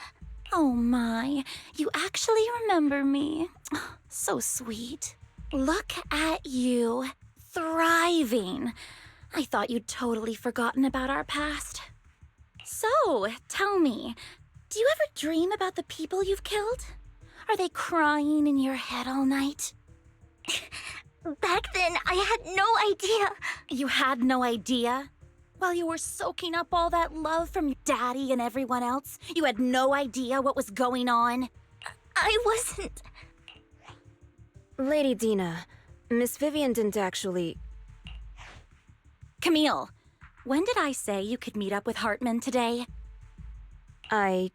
Oh my, you actually remember me. So sweet. Look at you, thriving. I thought you'd totally forgotten about our past. So, tell me, do you ever dream about the people you've killed? Are they crying in your head all night? Back then, I had no idea. You had no idea? While you were soaking up all that love from Daddy and everyone else, you had no idea what was going on? I wasn't... Lady Dina, Miss Vivian didn't actually... Camille, when did I say you could meet up with Hartman today? I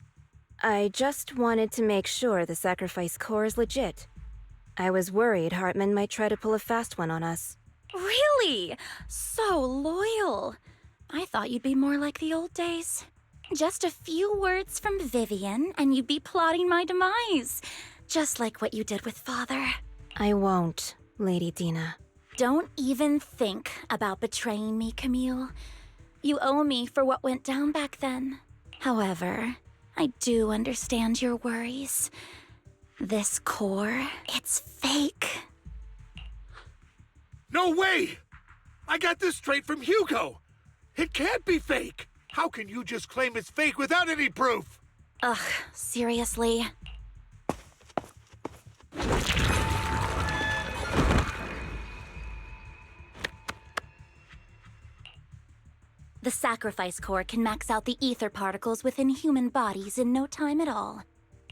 just wanted to make sure the sacrifice core is legit. I was worried Hartman might try to pull a fast one on us. Really? So loyal. I thought you'd be more like the old days. Just a few words from Vivian, and you'd be plotting my demise. Just like what you did with Father. I won't, Lady Dina. Don't even think about betraying me, Camille. You owe me for what went down back then. However, I do understand your worries. This core, it's fake. No way! I got this straight from Hugo. It can't be fake. How can you just claim it's fake without any proof? Ugh, seriously. The sacrifice core can max out the ether particles within human bodies in no time at all.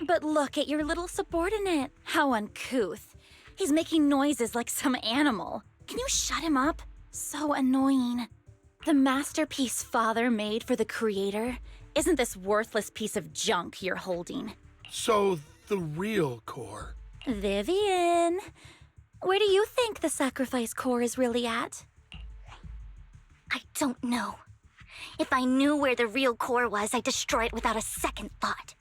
But look at your little subordinate. How uncouth. He's making noises like some animal. Can you shut him up? So annoying. The masterpiece Father made for the Creator isn't this worthless piece of junk you're holding. So, the real core. Vivian, where do you think the sacrifice core is really at? I don't know. If I knew where the real core was, I'd destroy it without a second thought.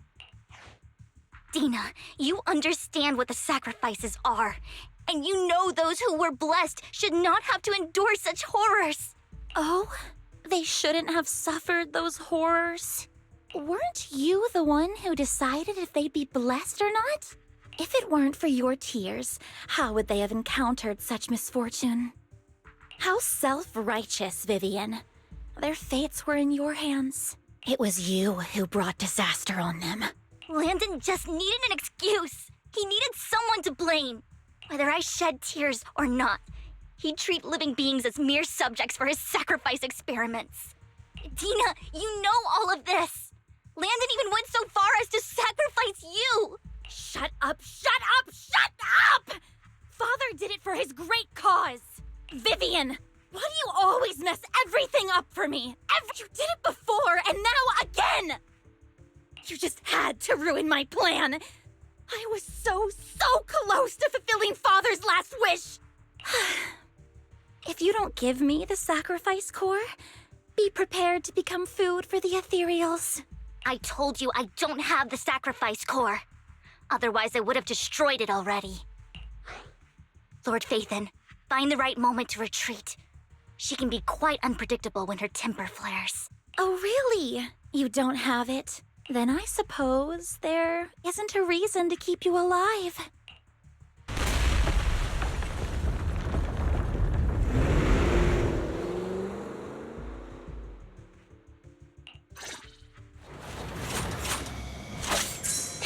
Dina, you understand what the sacrifices are. And you know those who were blessed should not have to endure such horrors. Oh, they shouldn't have suffered those horrors. Weren't you the one who decided if they'd be blessed or not? If it weren't for your tears, how would they have encountered such misfortune? How self-righteous, Vivian. Their fates were in your hands. It was you who brought disaster on them. Landon just needed an excuse. He needed someone to blame. Whether I shed tears or not, he'd treat living beings as mere subjects for his sacrifice experiments. Dina, you know all of this. Landon even went so far as to sacrifice you. Shut up, shut up, shut up! Father did it for his great cause. Vivian, why do you always mess everything up for me? You did it before, and now again! You just had to ruin my plan. I was so close to fulfilling Father's last wish. If you don't give me the sacrifice core, be prepared to become food for the ethereals. I told you I don't have the sacrifice core. Otherwise, I would have destroyed it already. Lord Phaethon, find the right moment to retreat. She can be quite unpredictable when her temper flares. Oh, really? You don't have it? Then I suppose there isn't a reason to keep you alive.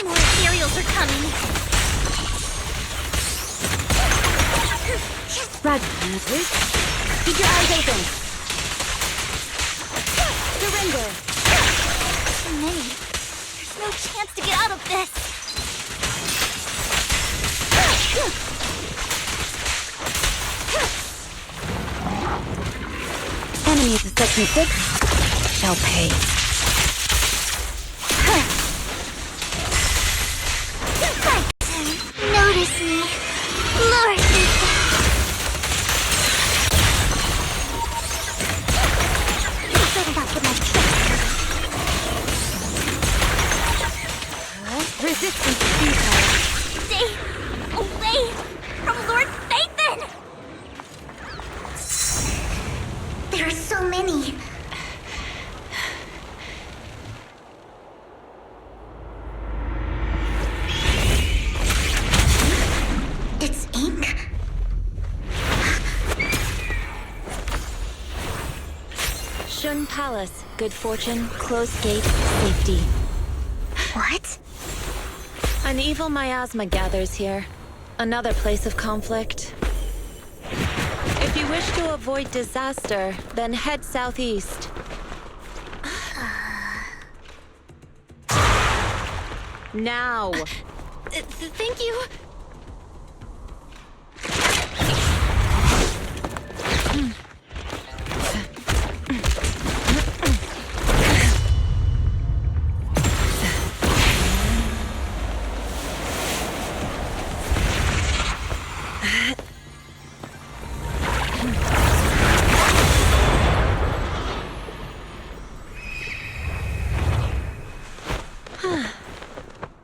More ethereals are coming. Right, keep your eyes open. Surrender. So many. There's no chance to get out of this. Enemies of Section 6 shall pay. Notice me, Lord Phaethon. Settled up with my Resistance futile. Stay away from Lord Phaethon! There are so many. It's ink. Shun Palace, good fortune, closed gate, safety. What? An evil miasma gathers here. Another place of conflict. If you wish to avoid disaster, then head southeast. Now! Thank you.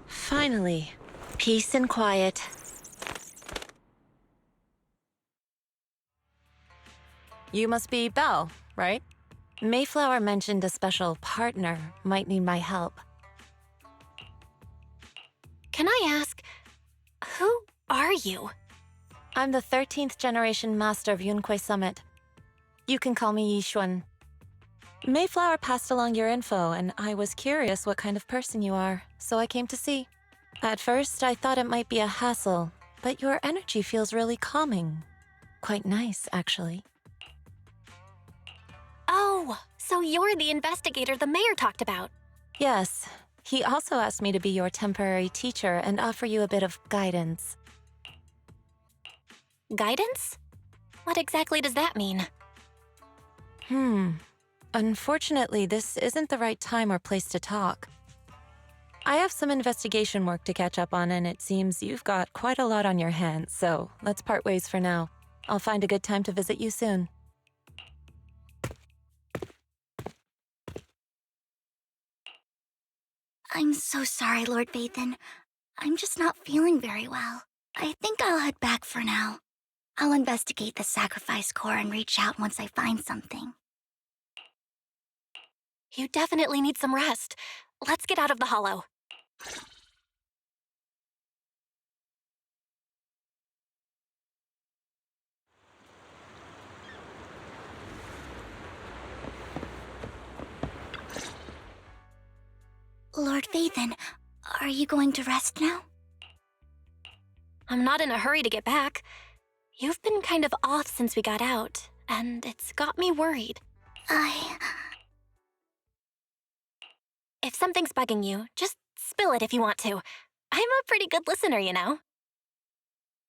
Finally, peace and quiet. You must be Belle, right? Mayflower mentioned a special partner might need my help. Can I ask, who are you? I'm the 13th generation master of Yunque Summit. You can call me Yishuan. Mayflower passed along your info, and I was curious what kind of person you are, so I came to see. At first, I thought it might be a hassle, but your energy feels really calming. Quite nice, actually. Oh, so you're the investigator the mayor talked about. Yes. He also asked me to be your temporary teacher and offer you a bit of guidance. Guidance? What exactly does that mean? Unfortunately, this isn't the right time or place to talk. I have some investigation work to catch up on, and it seems you've got quite a lot on your hands, so let's part ways for now. I'll find a good time to visit you soon. I'm so sorry, Lord Phaethon. I'm just not feeling very well. I think I'll head back for now. I'll investigate the sacrifice core and reach out once I find something. You definitely need some rest. Let's get out of the hollow. Lord Vathan, are you going to rest now? I'm not in a hurry to get back. You've been kind of off since we got out, and it's got me worried. If something's bugging you, just spill it if you want to. I'm a pretty good listener, you know.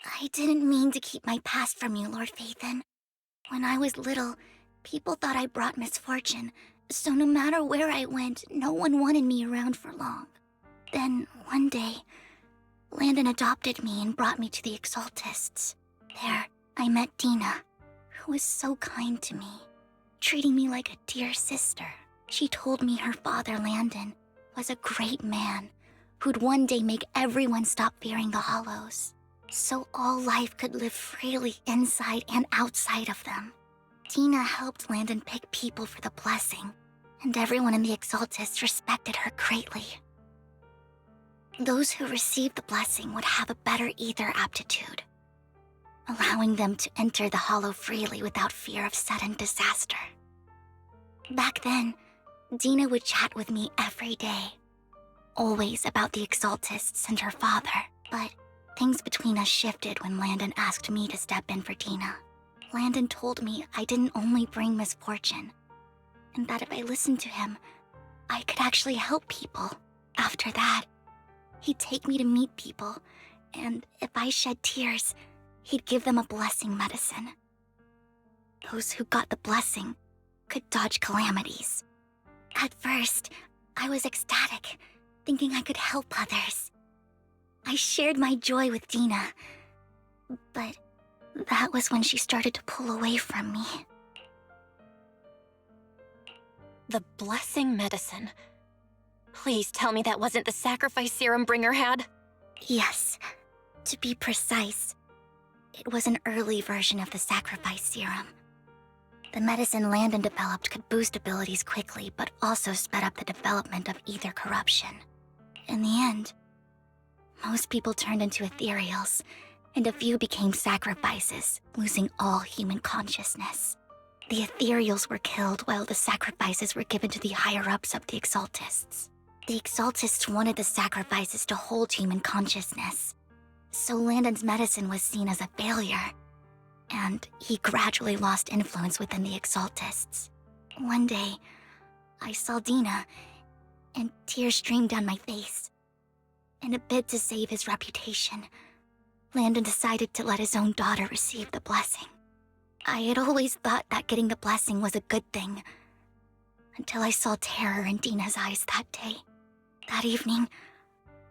I didn't mean to keep my past from you, Lord Vathan. When I was little, people thought I brought misfortune, so no matter where I went, no one wanted me around for long. Then, one day, Landon adopted me and brought me to the Exaltists. There, I met Dina, who was so kind to me, treating me like a dear sister. She told me her father, Landon, was a great man who'd one day make everyone stop fearing the Hollows, so all life could live freely inside and outside of them. Dina helped Landon pick people for the blessing, and everyone in the Exaltists respected her greatly. Those who received the blessing would have a better ether aptitude, allowing them to enter the Hollow freely without fear of sudden disaster. Back then, Dina would chat with me every day, always about the Exaltists and her father, but things between us shifted when Landon asked me to step in for Dina. Landon told me I didn't only bring misfortune, and that if I listened to him, I could actually help people. After that, he'd take me to meet people, and if I shed tears, he'd give them a blessing medicine. Those who got the blessing could dodge calamities. At first, I was ecstatic, thinking I could help others. I shared my joy with Dina, but that was when she started to pull away from me. The blessing medicine. Please tell me that wasn't the sacrifice serum Bringer had? Yes. To be precise, it was an early version of the sacrifice serum. The medicine Landon developed could boost abilities quickly, but also sped up the development of ether corruption. In the end, most people turned into ethereals, and a few became sacrifices, losing all human consciousness. The ethereals were killed while the sacrifices were given to the higher-ups of the Exaltists. The Exaltists wanted the sacrifices to hold human consciousness, so Landon's medicine was seen as a failure, and he gradually lost influence within the Exaltists. One day, I saw Dina, and tears streamed down my face. In a bid to save his reputation, Landon decided to let his own daughter receive the blessing. I had always thought that getting the blessing was a good thing, until I saw terror in Dina's eyes that day. That evening,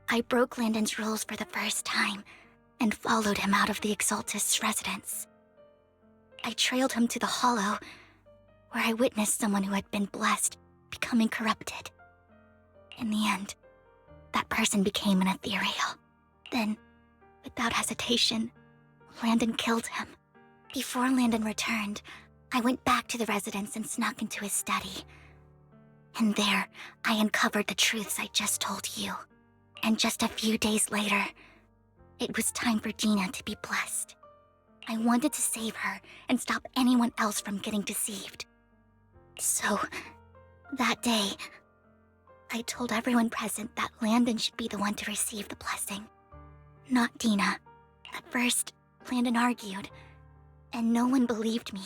I broke Landon's rules for the first time and followed him out of the Exaltist's residence. I trailed him to the Hollow, where I witnessed someone who had been blessed becoming corrupted. In the end, that person became an ethereal. Then, without hesitation, Landon killed him. Before Landon returned, I went back to the residence and snuck into his study. And there, I uncovered the truths I just told you. And just a few days later, it was time for Dina to be blessed. I wanted to save her and stop anyone else from getting deceived. So, that day, I told everyone present that Landon should be the one to receive the blessing, not Dina. At first, Landon argued, and no one believed me.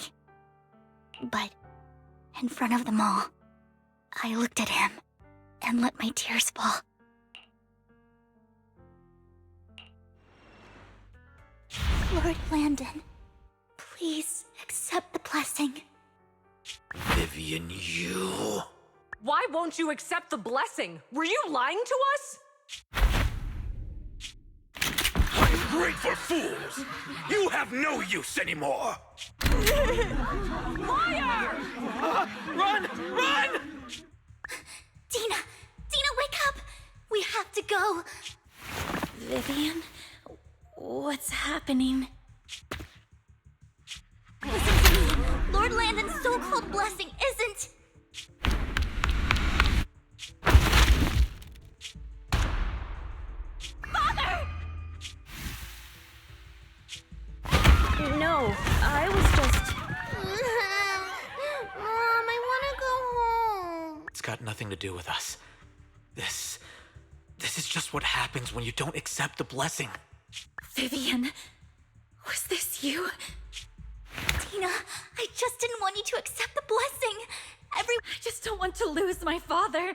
But, in front of them all, I looked at him and let my tears fall. Lord Landon, please accept the blessing. Vivian, you... Why won't you accept the blessing? Were you lying to us? Ungrateful fools! You have no use anymore! Liar! Run! Run! Dina! Dina, wake up! We have to go! Vivian? What's happening? Listen to me! Lord Landon's so-called blessing isn't... Father! No, I was just... Mom, I want to go home. It's got nothing to do with us. This is just what happens when you don't accept the blessing. Vivian, was this you? Tina, I just didn't want you to accept the blessing. I just don't want to lose my father.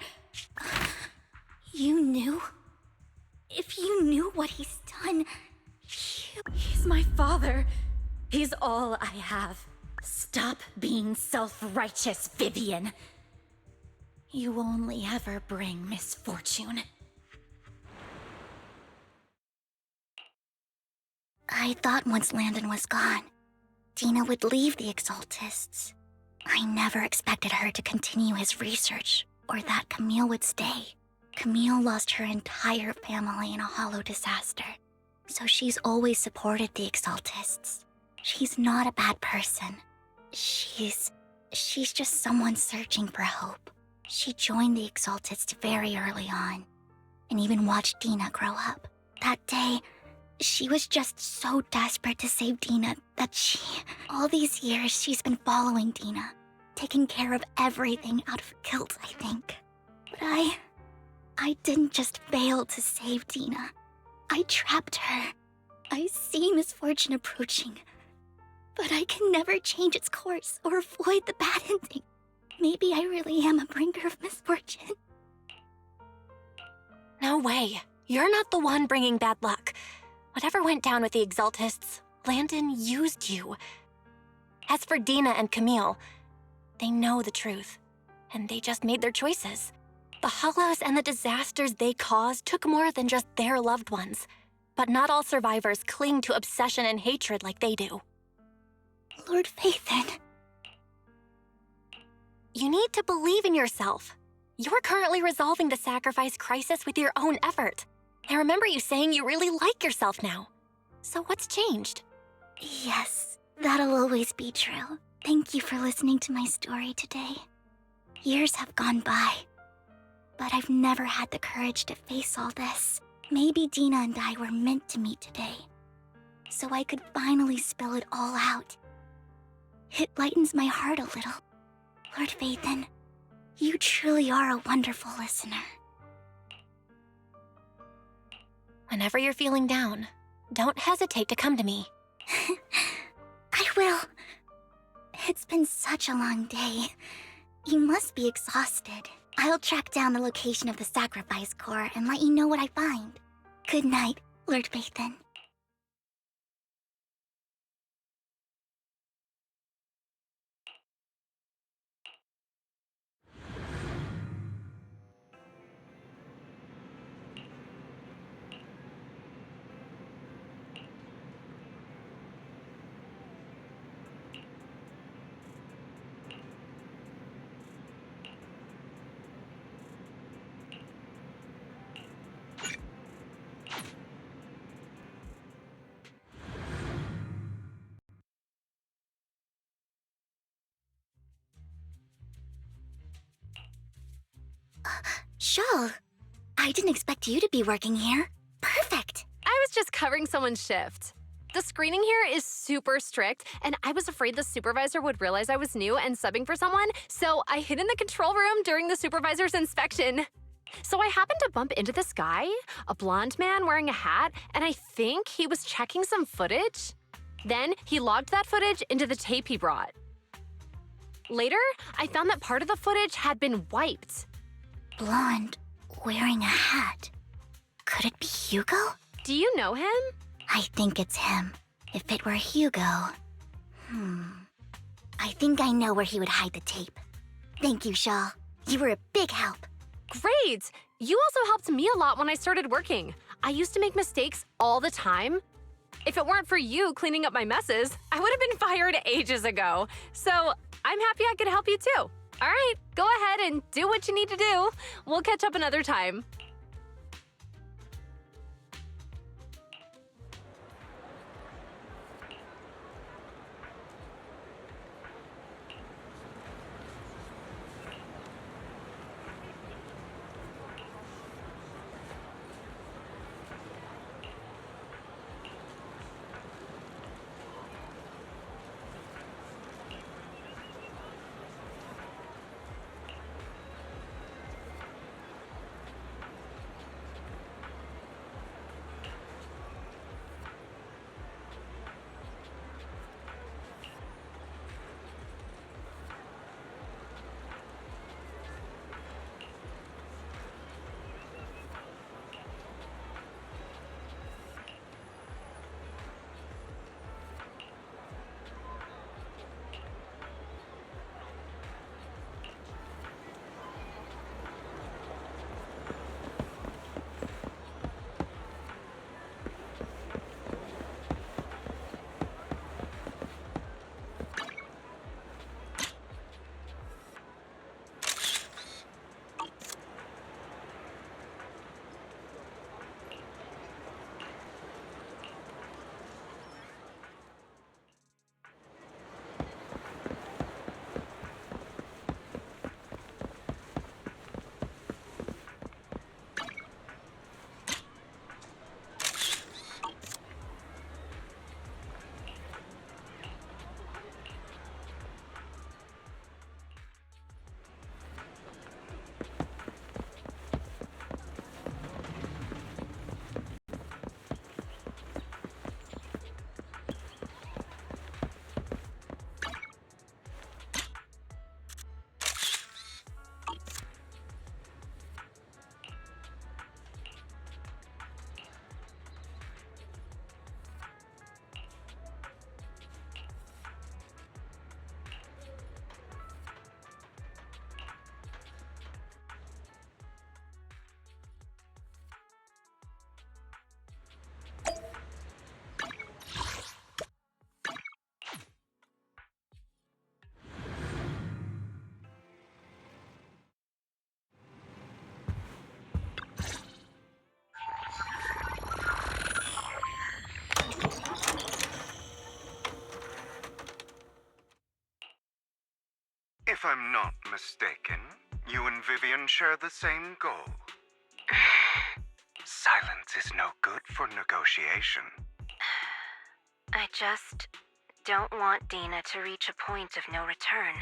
You knew? If you knew what he's done, he's my father. He's all I have. Stop being self-righteous, Vivian. You only ever bring misfortune. I thought once Landon was gone, Dina would leave the Exaltists. I never expected her to continue his research, or that Camille would stay. Camille lost her entire family in a hollow disaster, so she's always supported the Exaltists. She's not a bad person. She's just someone searching for hope. She joined the Exaltists very early on, and even watched Dina grow up. That day, she was just so desperate to save Dina that all these years she's been following Dina, taking care of everything out of guilt, I think. But I didn't just fail to save Dina. I trapped her. I see misfortune approaching, but I can never change its course or avoid the bad ending. Maybe I really am a bringer of misfortune. No way. You're not the one bringing bad luck. Whatever went down with the Exaltists, Landon used you. As for Dina and Camille, they know the truth, and they just made their choices. The Hollows and the disasters they caused took more than just their loved ones, but not all survivors cling to obsession and hatred like they do. Lord Phaethon. You need to believe in yourself. You're currently resolving the sacrifice crisis with your own effort. I remember you saying you really like yourself now. So what's changed? Yes, that'll always be true. Thank you for listening to my story today. Years have gone by, but I've never had the courage to face all this. Maybe Dina and I were meant to meet today, so I could finally spill it all out. It lightens my heart a little. Lord Phaethon, you truly are a wonderful listener. Whenever you're feeling down, don't hesitate to come to me. I will. It's been such a long day. You must be exhausted. I'll track down the location of the sacrifice core and let you know what I find. Good night, Lord Phaethon. Shawl, I didn't expect you to be working here. Perfect. I was just covering someone's shift. The screening here is super strict, and I was afraid the supervisor would realize I was new and subbing for someone, so I hid in the control room during the supervisor's inspection. So I happened to bump into this guy, a blonde man wearing a hat, and I think he was checking some footage. Then he logged that footage into the tape he brought. Later, I found that part of the footage had been wiped. Blonde, wearing a hat. Could it be Hugo? Do you know him? I think it's him. If it were Hugo... I think I know where he would hide the tape. Thank you, Shaw. You were a big help. Great! You also helped me a lot when I started working. I used to make mistakes all the time. If it weren't for you cleaning up my messes, I would have been fired ages ago. So I'm happy I could help you too. All right, go ahead and do what you need to do. We'll catch up another time. If I'm not mistaken, you and Vivian share the same goal. Silence is no good for negotiation. I just don't want Dina to reach a point of no return.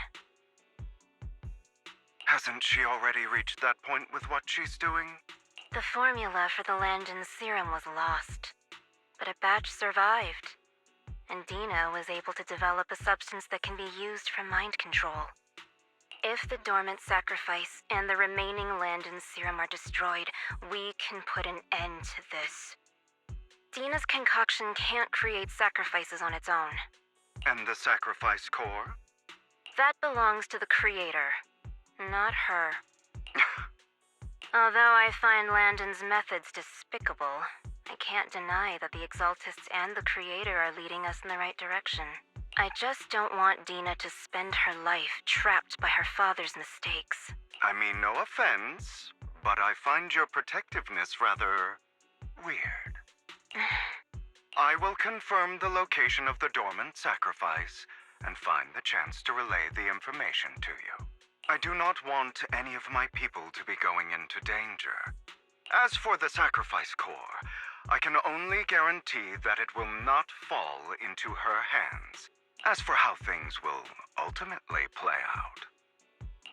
Hasn't she already reached that point with what she's doing? The formula for the Landon serum was lost, but a batch survived, and Dina was able to develop a substance that can be used for mind control. If the dormant sacrifice and the remaining Landon serum are destroyed, we can put an end to this. Dina's concoction can't create sacrifices on its own. And the sacrifice core? That belongs to the creator, not her. Although I find Landon's methods despicable, I can't deny that the Exaltists and the Creator are leading us in the right direction. I just don't want Dina to spend her life trapped by her father's mistakes. I mean, no offense, but I find your protectiveness rather weird. I will confirm the location of the dormant sacrifice and find the chance to relay the information to you. I do not want any of my people to be going into danger. As for the sacrifice core, I can only guarantee that it will not fall into her hands. As for how things will ultimately play out,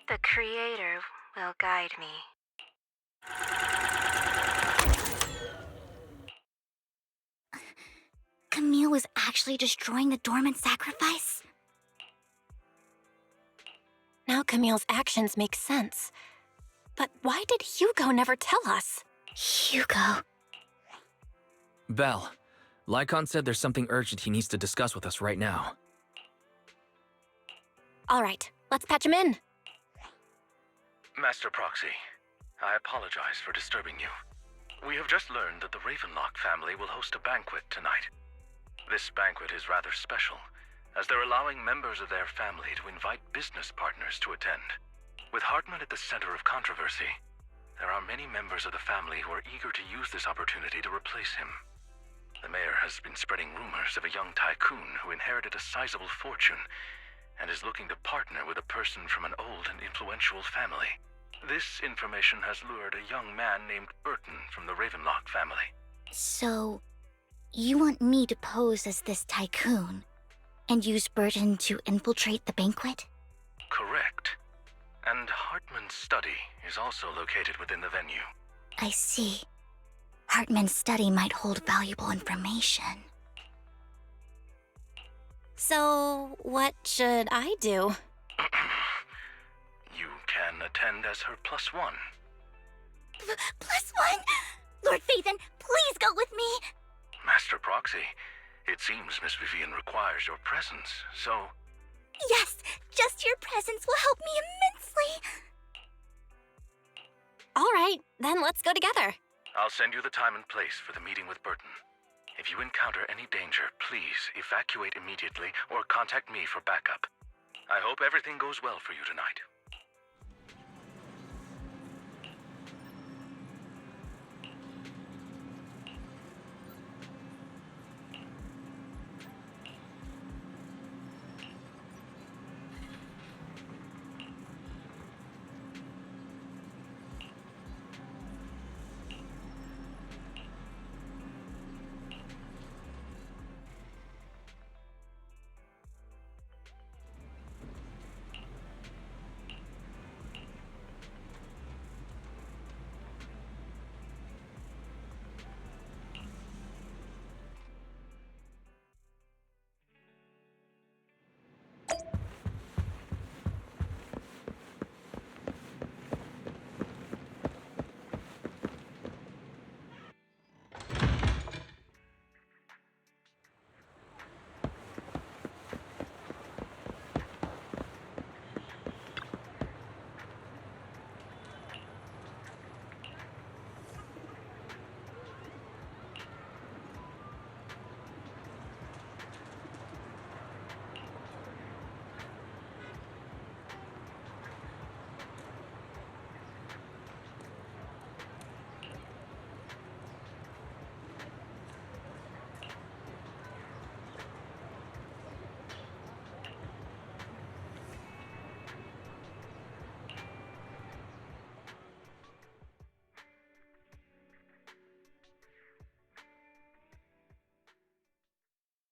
the Creator will guide me. Camille was actually destroying the dormant sacrifice? Now Camille's actions make sense. But why did Hugo never tell us? Hugo. Belle, Lycon said there's something urgent he needs to discuss with us right now. All right, let's patch him in. Master Proxy, I apologize for disturbing you. We have just learned that the Ravenlock family will host a banquet tonight. This banquet is rather special, as they're allowing members of their family to invite business partners to attend. With Hartman at the center of controversy, there are many members of the family who are eager to use this opportunity to replace him. The mayor has been spreading rumors of a young tycoon who inherited a sizable fortune and is looking to partner with a person from an old and influential family. This information has lured a young man named Burton from the Ravenlock family. So, you want me to pose as this tycoon and use Burton to infiltrate the banquet? Correct. And Hartman's study is also located within the venue. I see. Hartman's study might hold valuable information. So, what should I do? You can attend as her +1. +1? Lord Phaethon, please go with me! Master Proxy, it seems Miss Vivian requires your presence, so... Yes, just your presence will help me immensely! All right, then let's go together. I'll send you the time and place for the meeting with Burton. If you encounter any danger, please evacuate immediately or contact me for backup. I hope everything goes well for you tonight.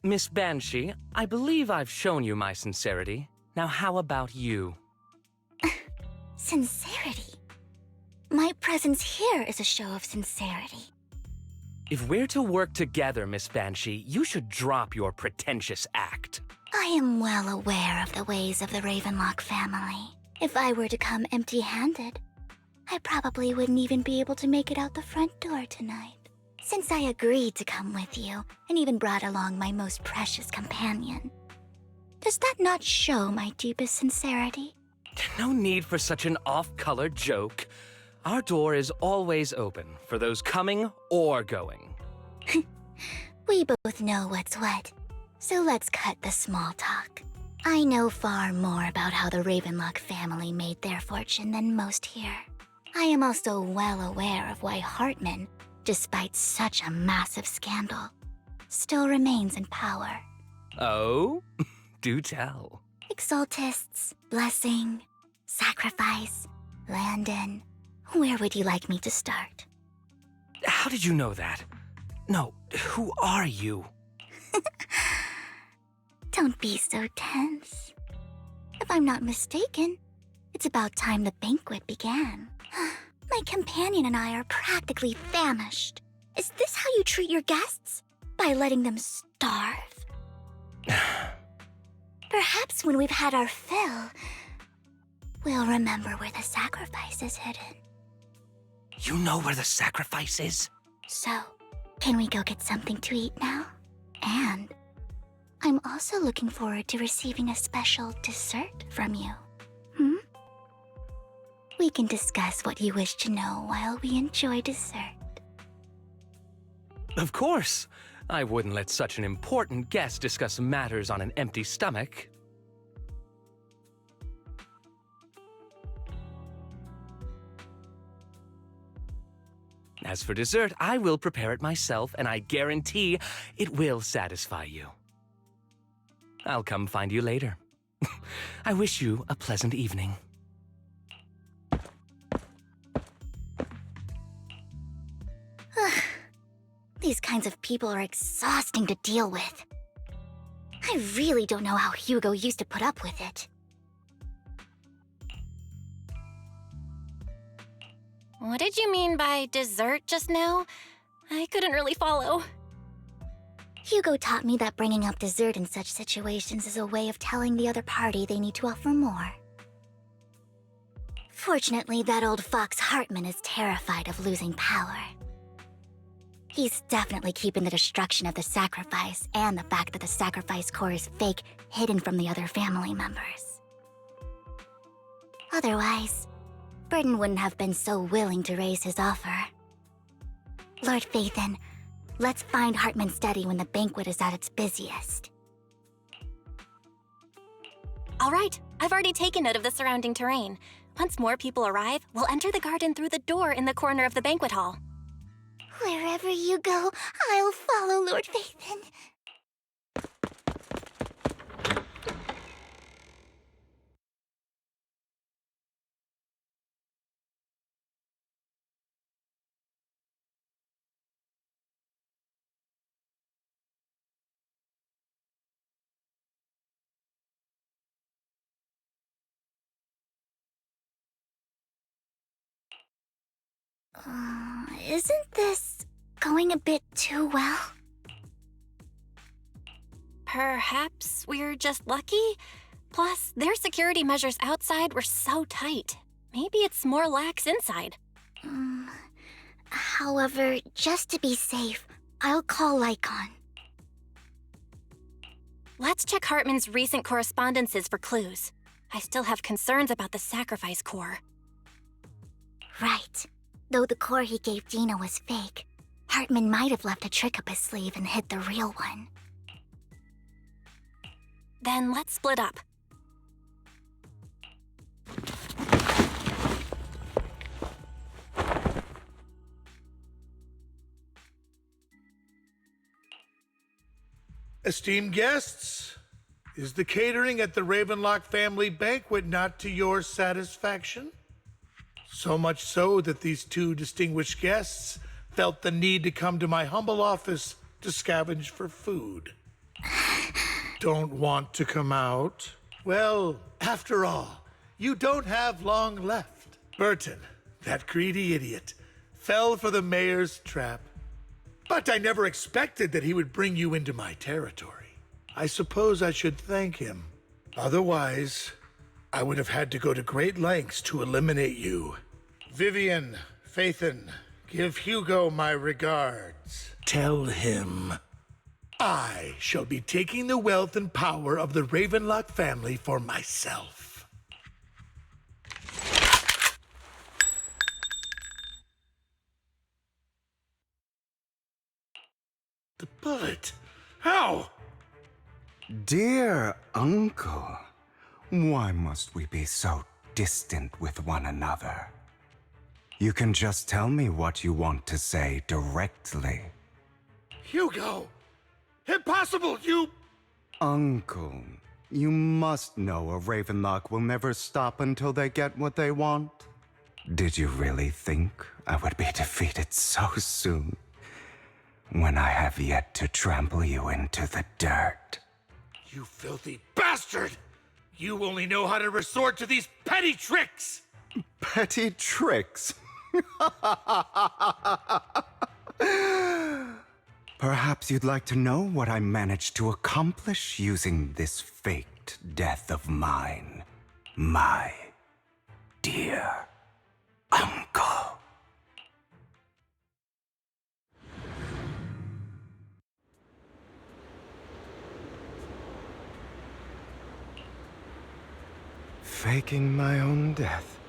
Miss Banshee, I believe I've shown you my sincerity. Now how about you? Sincerity? My presence here is a show of sincerity. If we're to work together, Miss Banshee, you should drop your pretentious act. I am well aware of the ways of the Ravenlock family. If I were to come empty-handed, I probably wouldn't even be able to make it out the front door tonight. Since I agreed to come with you, and even brought along my most precious companion, does that not show my deepest sincerity? No need for such an off-color joke. Our door is always open for those coming or going. We both know what's what, so let's cut the small talk. I know far more about how the Ravenlock family made their fortune than most here. I am also well aware of why Hartman, despite such a massive scandal, still remains in power. Oh? Do tell. Exaltists, blessing, sacrifice, Landon. Where would you like me to start? How did you know that? No, who are you? Don't be so tense. If I'm not mistaken, it's about time the banquet began. My companion and I are practically famished. Is this how you treat your guests? By letting them starve? Perhaps when we've had our fill, we'll remember where the sacrifice is hidden. You know where the sacrifice is? So, can we go get something to eat now? And I'm also looking forward to receiving a special dessert from you. We can discuss what you wish to know while we enjoy dessert. Of course. I wouldn't let such an important guest discuss matters on an empty stomach. As for dessert, I will prepare it myself, and I guarantee it will satisfy you. I'll come find you later. I wish you a pleasant evening. These kinds of people are exhausting to deal with. I really don't know how Hugo used to put up with it. What did you mean by dessert just now? I couldn't really follow. Hugo taught me that bringing up dessert in such situations is a way of telling the other party they need to offer more. Fortunately, that old fox Hartman is terrified of losing power. He's definitely keeping the destruction of the sacrifice and the fact that the sacrifice core is fake hidden from the other family members. Otherwise, Burden wouldn't have been so willing to raise his offer. Lord Phaethon, let's find Hartman's study when the banquet is at its busiest. All right, I've already taken note of the surrounding terrain. Once more people arrive, we'll enter the garden through the door in the corner of the banquet hall. Wherever you go, I'll follow, Lord Phaethon. Isn't this going a bit too well? Perhaps we're just lucky? Plus, their security measures outside were so tight. Maybe it's more lax inside. However, just to be safe, I'll call Lycon. Let's check Hartman's recent correspondences for clues. I still have concerns about the sacrifice core. Right. Though the core he gave Dina was fake, Hartman might have left a trick up his sleeve and hid the real one. Then let's split up. Esteemed guests, is the catering at the Ravenlock family banquet not to your satisfaction? So much so that these two distinguished guests felt the need to come to my humble office to scavenge for food. don't want to come out? Well, after all, you don't have long left. Burton, that greedy idiot, fell for the mayor's trap. But I never expected that he would bring you into my territory. I suppose I should thank him. Otherwise, I would have had to go to great lengths to eliminate you. Vivian, Phaethon, give Hugo my regards. Tell him I shall be taking the wealth and power of the Ravenlock family for myself. The bullet? How? Dear uncle, why must we be so distant with one another? You can just tell me what you want to say directly. Hugo! Impossible! You... Uncle, you must know a Ravenlock will never stop until they get what they want. Did you really think I would be defeated so soon? When I have yet to trample you into the dirt. You filthy bastard! You only know how to resort to these petty tricks! Petty tricks? Perhaps you'd like to know what I managed to accomplish using this faked death of mine, my dear uncle. Faking my own death.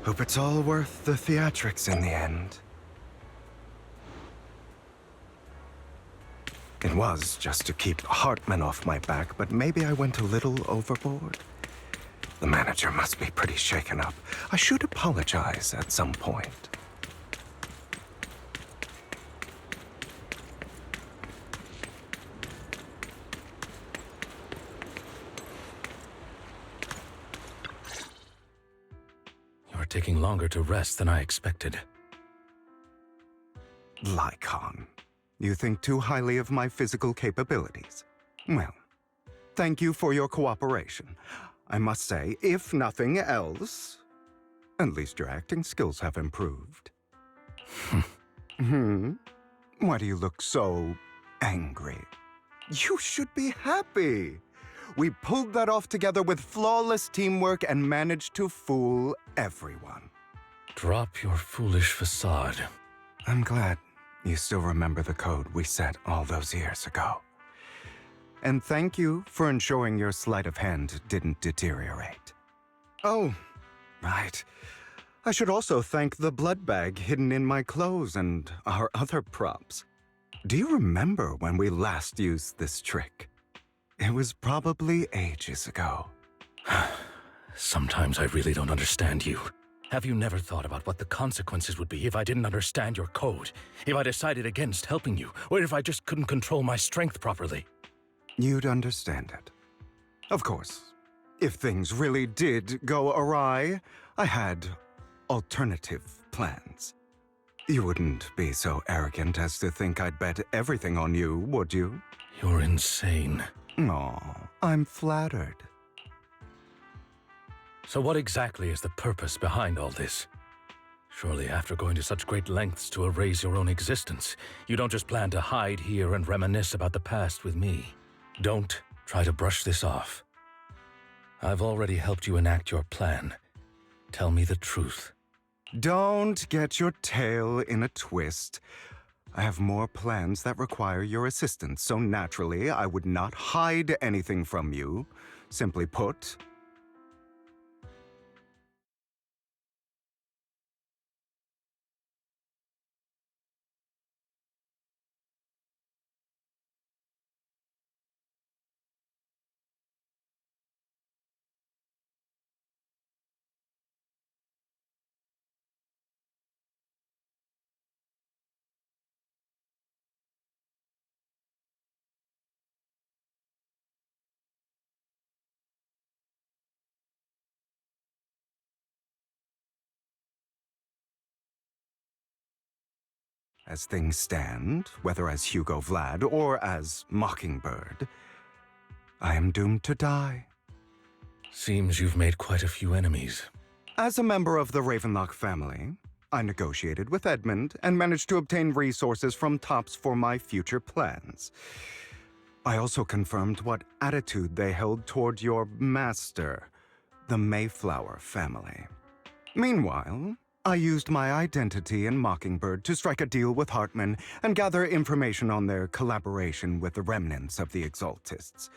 Hope it's all worth the theatrics in the end. It was just to keep Hartman off my back, but maybe I went a little overboard. The manager must be pretty shaken up. I should apologize at some point. You're taking longer to rest than I expected. Lycon, you think too highly of my physical capabilities. Well, thank you for your cooperation. I must say, if nothing else, at least your acting skills have improved. Why do you look so angry? You should be happy. We pulled that off together with flawless teamwork and managed to fool everyone. Drop your foolish facade. I'm glad you still remember the code we set all those years ago. And thank you for ensuring your sleight of hand didn't deteriorate. Oh, right. I should also thank the blood bag hidden in my clothes and our other props. Do you remember when we last used this trick? It was probably ages ago. Sometimes I really don't understand you. Have you never thought about what the consequences would be if I didn't understand your code? If I decided against helping you? Or if I just couldn't control my strength properly? You'd understand it. Of course, if things really did go awry, I had alternative plans. You wouldn't be so arrogant as to think I'd bet everything on you, would you? You're insane. Aw, I'm flattered. So what exactly is the purpose behind all this? Surely after going to such great lengths to erase your own existence, you don't just plan to hide here and reminisce about the past with me. Don't try to brush this off. I've already helped you enact your plan. Tell me the truth. Don't get your tail in a twist. I have more plans that require your assistance, so naturally I would not hide anything from you. Simply put, as things stand, whether as Hugo Vlad or as Mockingbird, I am doomed to die. Seems you've made quite a few enemies. As a member of the Ravenlock family, I negotiated with Edmund and managed to obtain resources from Tops for my future plans. I also confirmed what attitude they held toward your master, the Mayflower family. Meanwhile, I used my identity in Mockingbird to strike a deal with Hartman and gather information on their collaboration with the remnants of the Exaltists.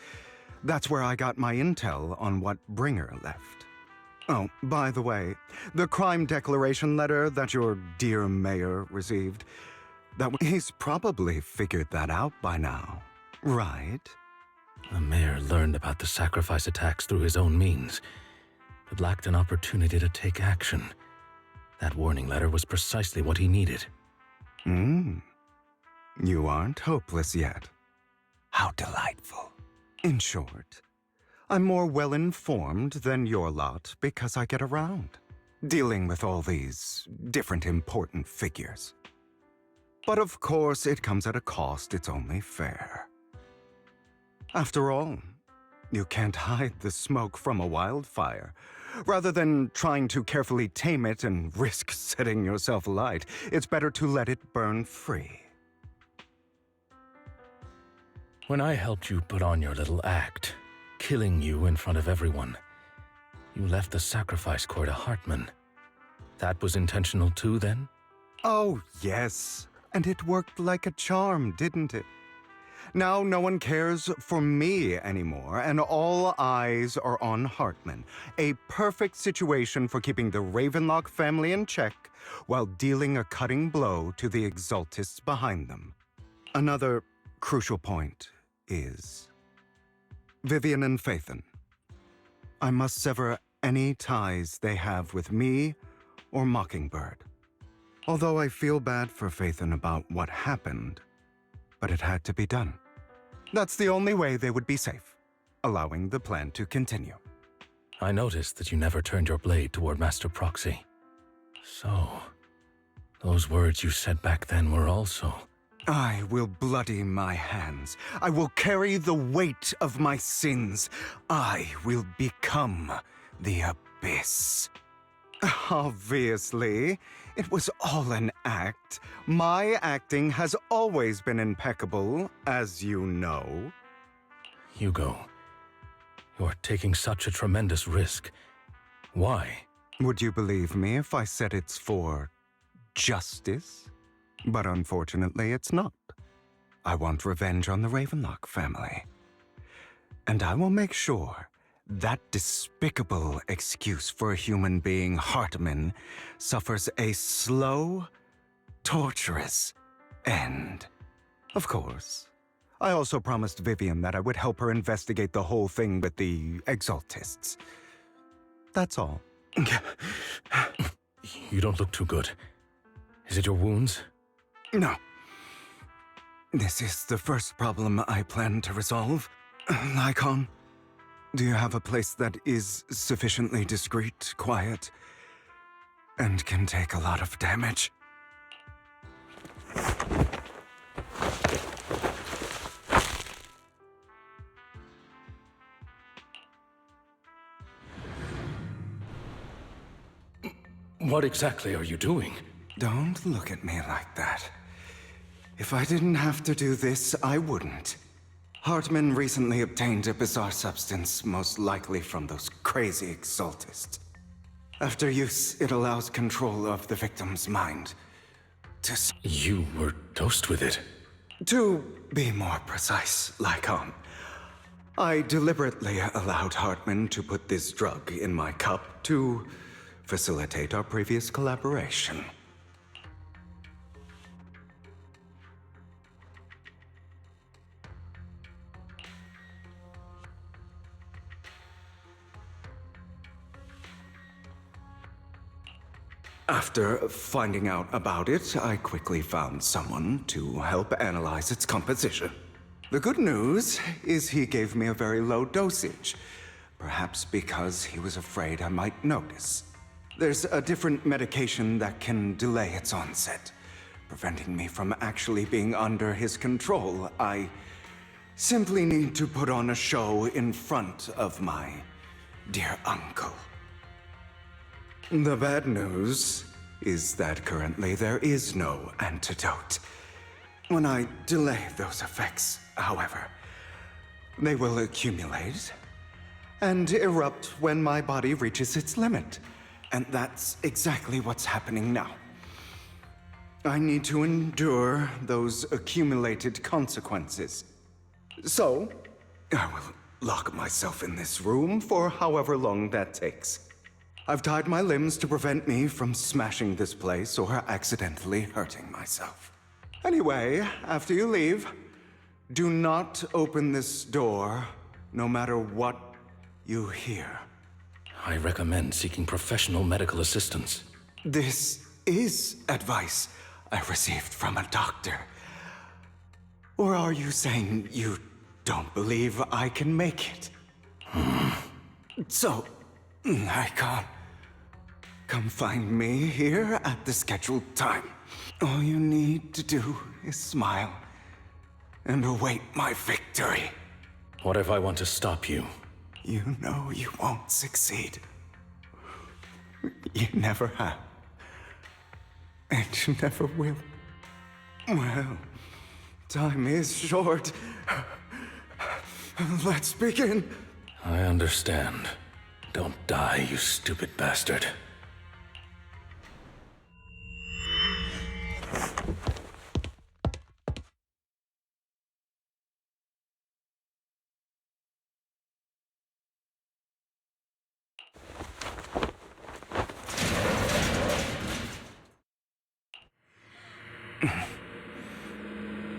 That's where I got my intel on what Bringer left. Oh, by the way, the crime declaration letter that your dear mayor received, he's probably figured that out by now, right? The mayor learned about the sacrifice attacks through his own means, but lacked an opportunity to take action. That warning letter was precisely what he needed. You aren't hopeless yet. How delightful. In short, I'm more well-informed than your lot because I get around, dealing with all these different important figures. But of course, it comes at a cost. It's only fair. After all, you can't hide the smoke from a wildfire. Rather than trying to carefully tame it and risk setting yourself alight, it's better to let it burn free. When I helped you put on your little act, killing you in front of everyone, you left the sacrifice core to Hartman. That was intentional too, then? Oh, yes. And it worked like a charm, didn't it? Now no one cares for me anymore, and all eyes are on Hartman. A perfect situation for keeping the Ravenlock family in check while dealing a cutting blow to the Exaltists behind them. Another crucial point is Vivian and Phaethon. I must sever any ties they have with me or Mockingbird. Although I feel bad for Phaethon about what happened, but it had to be done. That's the only way they would be safe, allowing the plan to continue. I noticed that you never turned your blade toward Master Proxy. So, those words you said back then were also... I will bloody my hands. I will carry the weight of my sins. I will become the Abyss. Obviously, it was all an act. My acting has always been impeccable, as you know. Hugo, you're taking such a tremendous risk. Why? Would you believe me if I said it's for justice? But unfortunately, it's not. I want revenge on the Ravenlock family. And I will make sure that despicable excuse for a human being, Hartman, suffers a slow, torturous end. Of course, I also promised Vivian that I would help her investigate the whole thing with the Exaltists. That's all. You don't look too good. Is it your wounds? No. This is the first problem I plan to resolve. Lycon, do you have a place that is sufficiently discreet, quiet, and can take a lot of damage? What exactly are you doing? Don't look at me like that. If I didn't have to do this, I wouldn't. Hartman recently obtained a bizarre substance, most likely from those crazy Exaltists. After use, it allows control of the victim's mind. You were dosed with it? To be more precise, Lycon, I deliberately allowed Hartman to put this drug in my cup to facilitate our previous collaboration. After finding out about it, I quickly found someone to help analyze its composition. The good news is he gave me a very low dosage, perhaps because he was afraid I might notice. There's a different medication that can delay its onset, preventing me from actually being under his control. I simply need to put on a show in front of my dear uncle. The bad news is that currently there is no antidote. When I delay those effects, however, they will accumulate and erupt when my body reaches its limit. And that's exactly what's happening now. I need to endure those accumulated consequences. So, I will lock myself in this room for however long that takes. I've tied my limbs to prevent me from smashing this place or accidentally hurting myself. Anyway, after you leave, do not open this door, no matter what you hear. I recommend seeking professional medical assistance. This is advice I received from a doctor. Or are you saying you don't believe I can make it? So, I can't. Come find me here at the scheduled time. All you need to do is smile and await my victory. What if I want to stop you? You know you won't succeed. You never have. And you never will. Well, time is short. Let's begin. I understand. Don't die, you stupid bastard.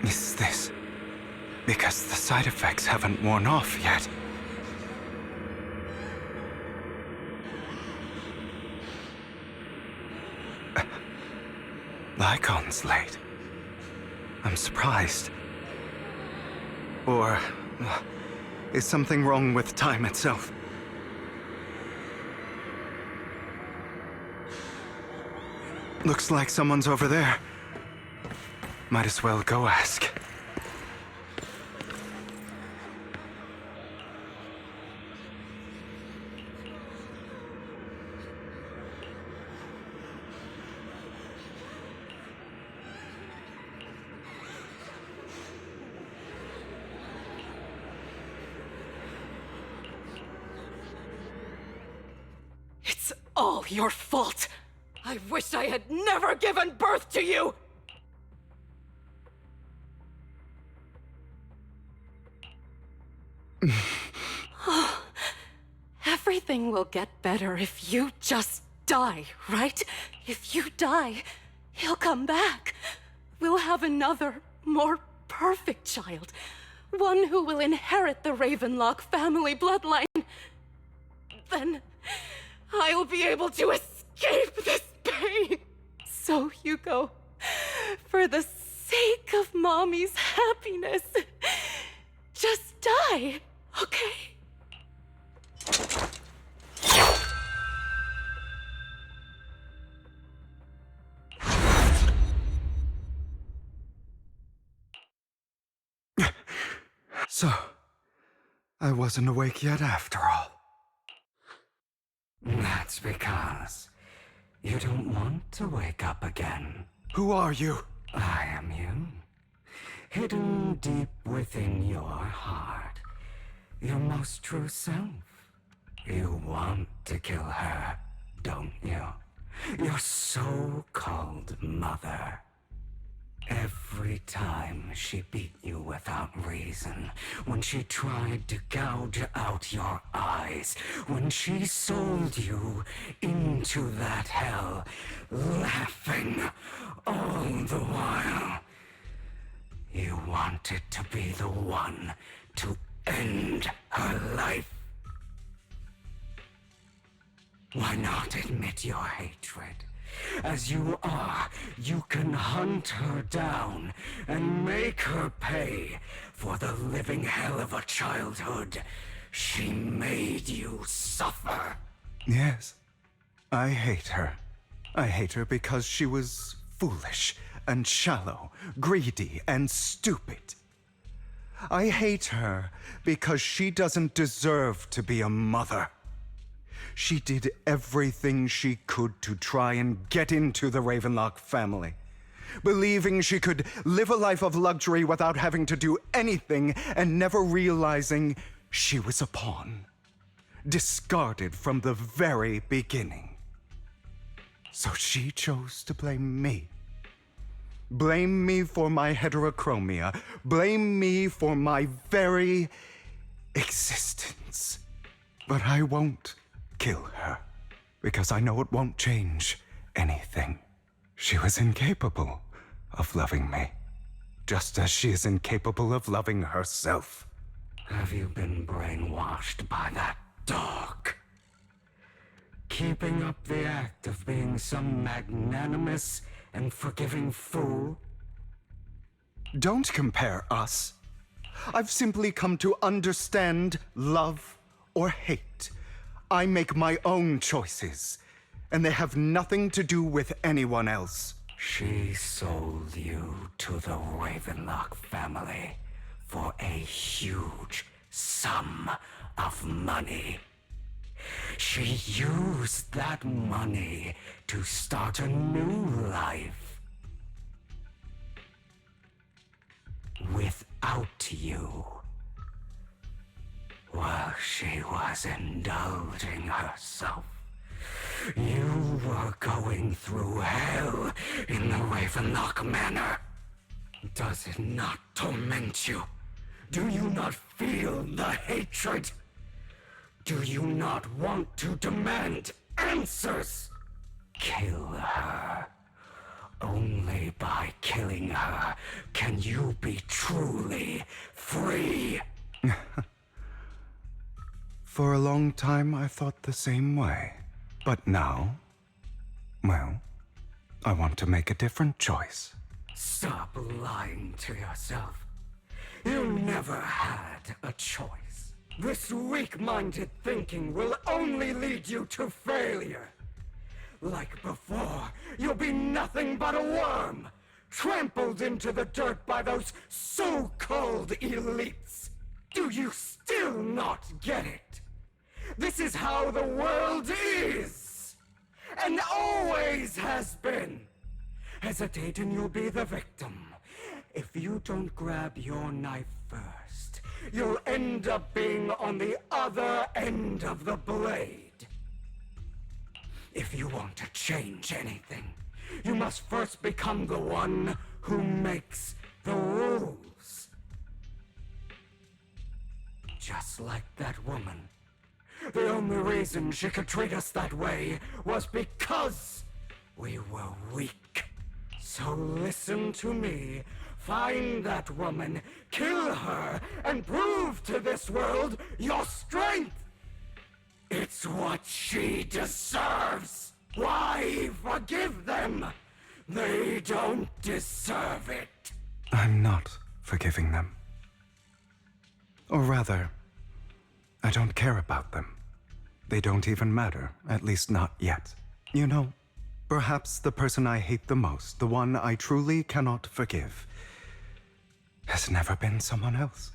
Is this because the side effects haven't worn off yet? Lycon's late. I'm surprised. Or is something wrong with time itself? Looks like someone's over there. Might as well go ask. It's all your fault. I wish I had never given birth to you! Everything will get better if you just die, right? If you die, he'll come back. We'll have another, more perfect child. One who will inherit the Ravenlock family bloodline. Then I'll be able to escape this pain. So, Hugo, for the sake of Mommy's happiness, just die, okay? So, I wasn't awake yet after all. That's because you don't want to wake up again. Who are you? I am you. Hidden deep within your heart. Your most true self. You want to kill her, don't you? Your so-called mother. Every time she beat you without reason, when she tried to gouge out your eyes, when she sold you into that hell, laughing all the while, you wanted to be the one to end her life. Why not admit your hatred? As you are, you can hunt her down and make her pay for the living hell of a childhood she made you suffer. Yes, I hate her. I hate her because she was foolish and shallow, greedy and stupid. I hate her because she doesn't deserve to be a mother. She did everything she could to try and get into the Ravenlock family, believing she could live a life of luxury without having to do anything and never realizing she was a pawn, discarded from the very beginning. So she chose to blame me. Blame me for my heterochromia. Blame me for my very existence. But I won't kill her, because I know it won't change anything. She was incapable of loving me, just as she is incapable of loving herself. Have you been brainwashed by that dog? Keeping up the act of being some magnanimous and forgiving fool? Don't compare us. I've simply come to understand love or hate. I make my own choices, and they have nothing to do with anyone else. She sold you to the Ravenlock family for a huge sum of money. She used that money to start a new life. Without you. While she was indulging herself, you were going through hell in the Ravenlock Manor. Does it not torment you? Do you not feel the hatred? Do you not want to demand answers? Kill her. Only by killing her can you be truly free. For a long time, I thought the same way. But now, well, I want to make a different choice. Stop lying to yourself. You never had a choice. This weak-minded thinking will only lead you to failure. Like before, you'll be nothing but a worm, trampled into the dirt by those so-called elites. Do you still not get it? This is how the world is, and always has been. Hesitate and you'll be the victim. If you don't grab your knife first, you'll end up being on the other end of the blade. If you want to change anything, you must first become the one who makes the rules. Just like that woman. The only reason she could treat us that way was because we were weak. So listen to me. Find that woman, kill her, and prove to this world your strength. It's what she deserves. Why forgive them? They don't deserve it. I'm not forgiving them. Or rather, I don't care about them. They don't even matter, at least not yet. You know, perhaps the person I hate the most, the one I truly cannot forgive, has never been someone else,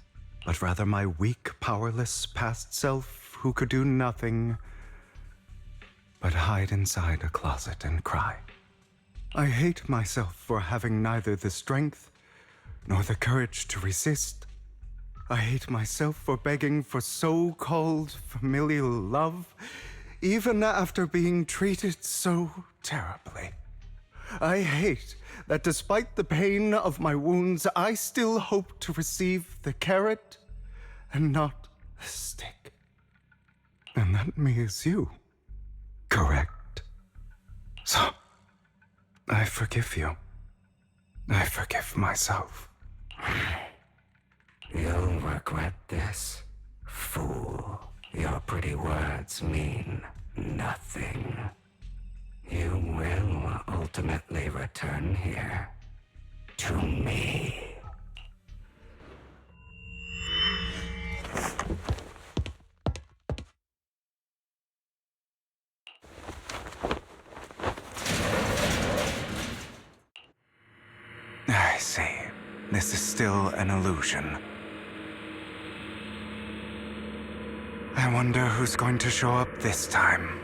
but rather my weak, powerless past self who could do nothing but hide inside a closet and cry. I hate myself for having neither the strength nor the courage to resist. I hate myself for begging for so-called familial love, even after being treated so terribly. I hate that despite the pain of my wounds, I still hope to receive the carrot and not the stick. And that me is you, correct? So, I forgive you. I forgive myself. You'll regret this, fool. Your pretty words mean nothing. You will ultimately return here to me. I see. This is still an illusion. I wonder who's going to show up this time.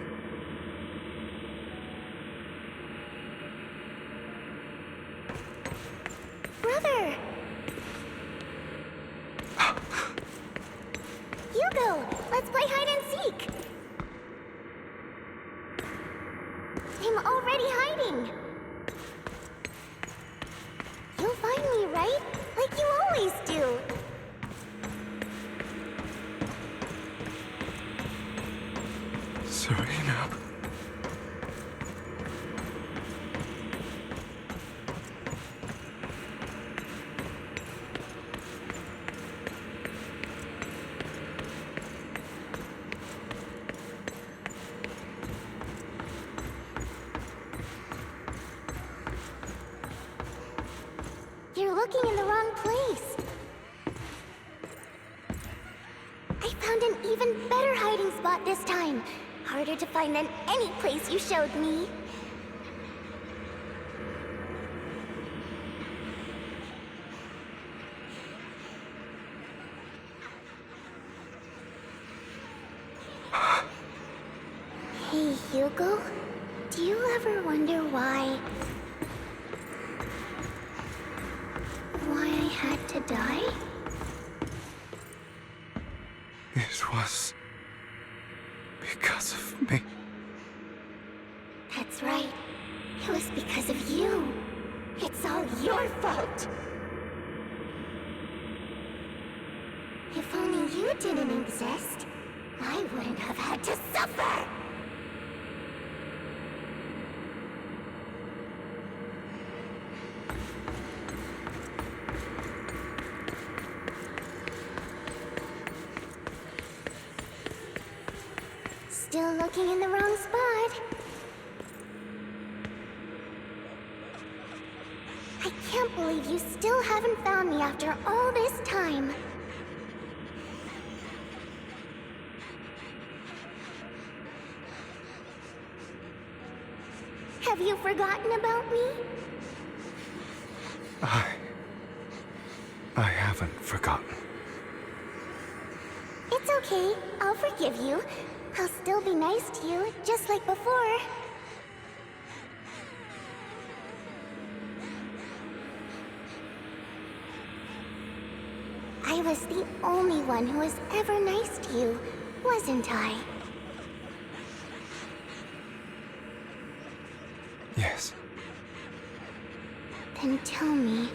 Brother! Hugo, let's play hide and seek! I'm already hiding! You'll find me, right? Like you always do! Serena. You're looking in the wrong place. I found an even better hiding spot this time. Harder to find than any place you showed me. Hey, Hugo. Do you ever wonder why I had to die? It was because of me. That's right. It was because of you. It's all your fault. If only you didn't exist, I wouldn't have had to suffer. Still looking in the wrong spot. I can't believe you still haven't found me after all this time. Have you forgotten about me? I haven't forgotten. It's okay. I'll forgive you. I'll still be nice to you, just like before. I was the only one who was ever nice to you, wasn't I? Yes. Then tell me,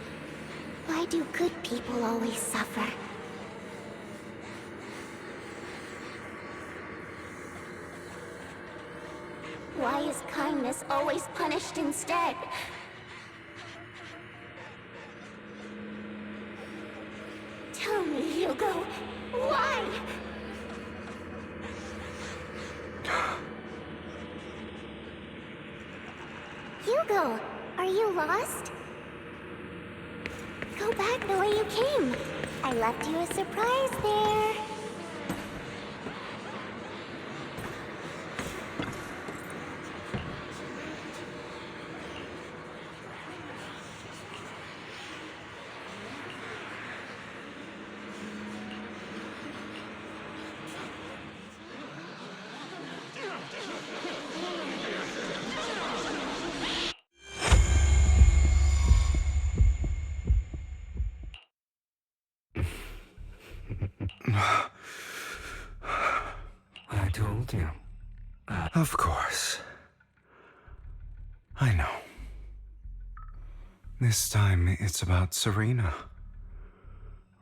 why do good people always suffer? Why is kindness always punished instead? Tell me, Hugo, why? Hugo, are you lost? Go back the way you came. I left you a surprise there. I told you. Of course. I know. This time it's about Serena.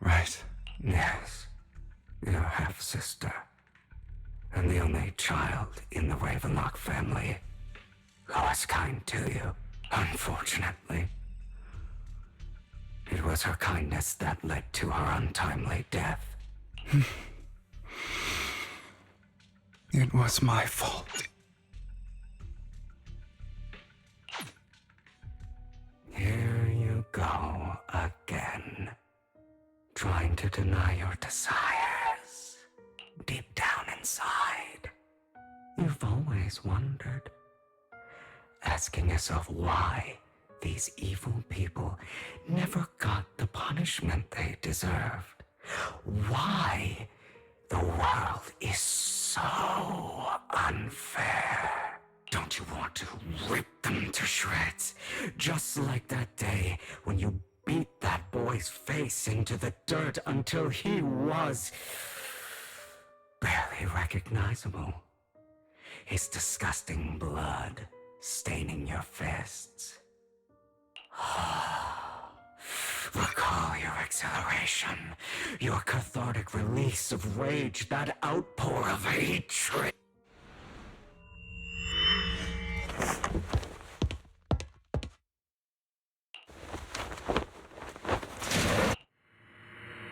Right? Yes. Your half-sister. And the only child in the Ravenlock family who was kind to you, unfortunately. It was her kindness that led to her untimely death. It was my fault. Here you go again. Trying to deny your desires. Deep down inside. You've always wondered. Asking yourself why these evil people never got the punishment they deserved. Why The world is so unfair. Don't you want to rip them to shreds? Just like that day when you beat that boy's face into the dirt until he was barely recognizable. His disgusting blood staining your fists. Recall your exhilaration, your cathartic release of rage, that outpour of hatred.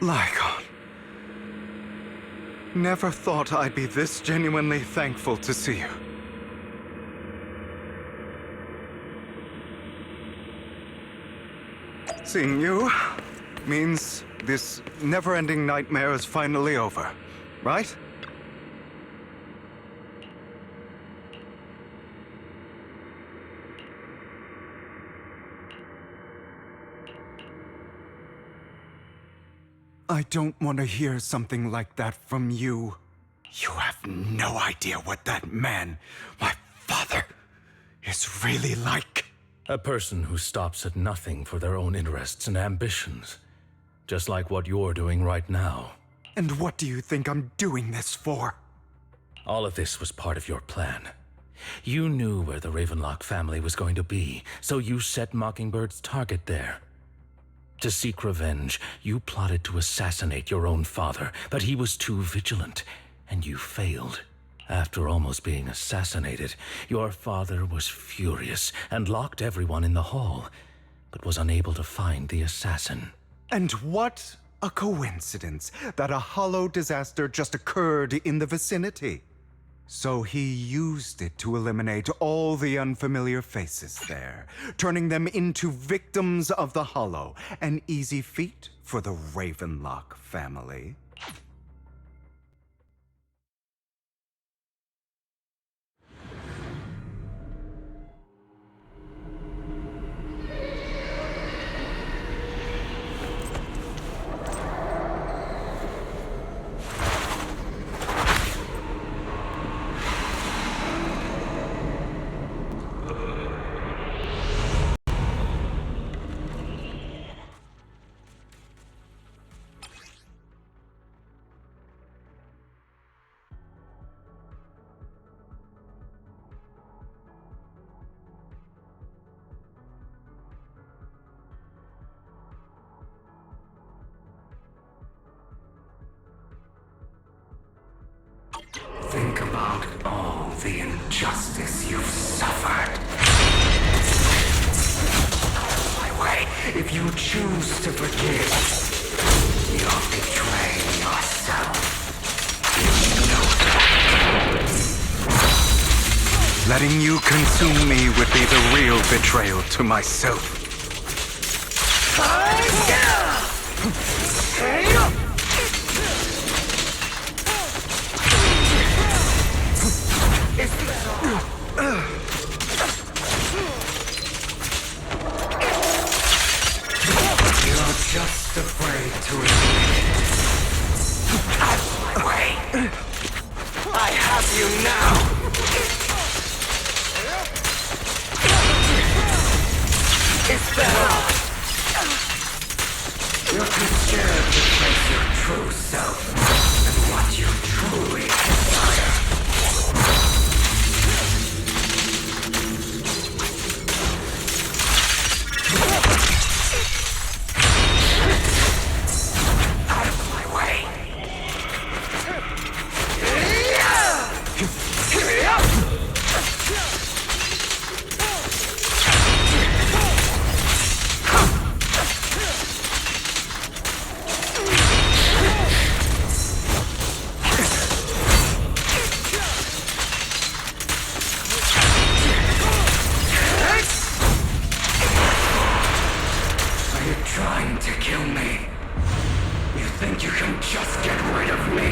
Lycon. Never thought I'd be this genuinely thankful to see you. Seeing you means this never-ending nightmare is finally over, right? I don't want to hear something like that from you. You have no idea what that man, my father, is really like. A person who stops at nothing for their own interests and ambitions. Just like what you're doing right now. And what do you think I'm doing this for? All of this was part of your plan. You knew where the Ravenlock family was going to be, so you set Mockingbird's target there. To seek revenge, you plotted to assassinate your own father, but he was too vigilant, and you failed. After almost being assassinated, your father was furious and locked everyone in the hall, but was unable to find the assassin. And what a coincidence that a hollow disaster just occurred in the vicinity. So he used it to eliminate all the unfamiliar faces there, turning them into victims of the hollow. An easy feat for the Ravenlock family. Think about all the injustice you've suffered. My way, if you choose to forgive, you're betraying yourself. You know that. Letting you consume me would be the real betrayal to myself. You're just afraid to admit it. Out of my way. I have you now. It's better. You're too scared to face your true self and what you truly desire. Out of my way. Are you trying to kill me? You think you can just get rid of me?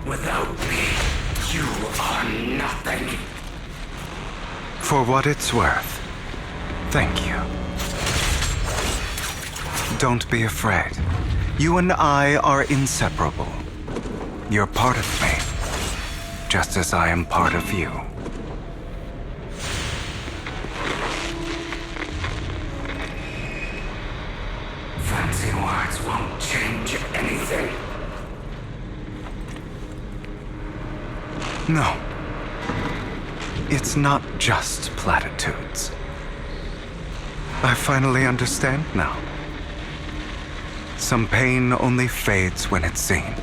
Without me, you are nothing. For what it's worth, thank you. Don't be afraid. You and I are inseparable. You're part of me, just as I am part of you. Fancy words won't change anything. No. It's not just platitudes. I finally understand now. Some pain only fades when it's seen,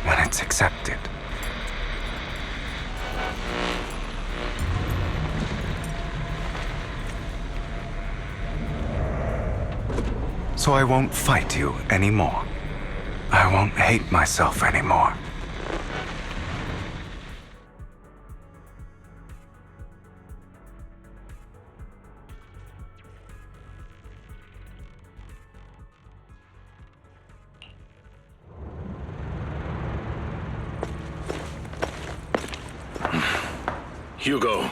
when it's accepted. So I won't fight you anymore. I won't hate myself anymore. Hugo,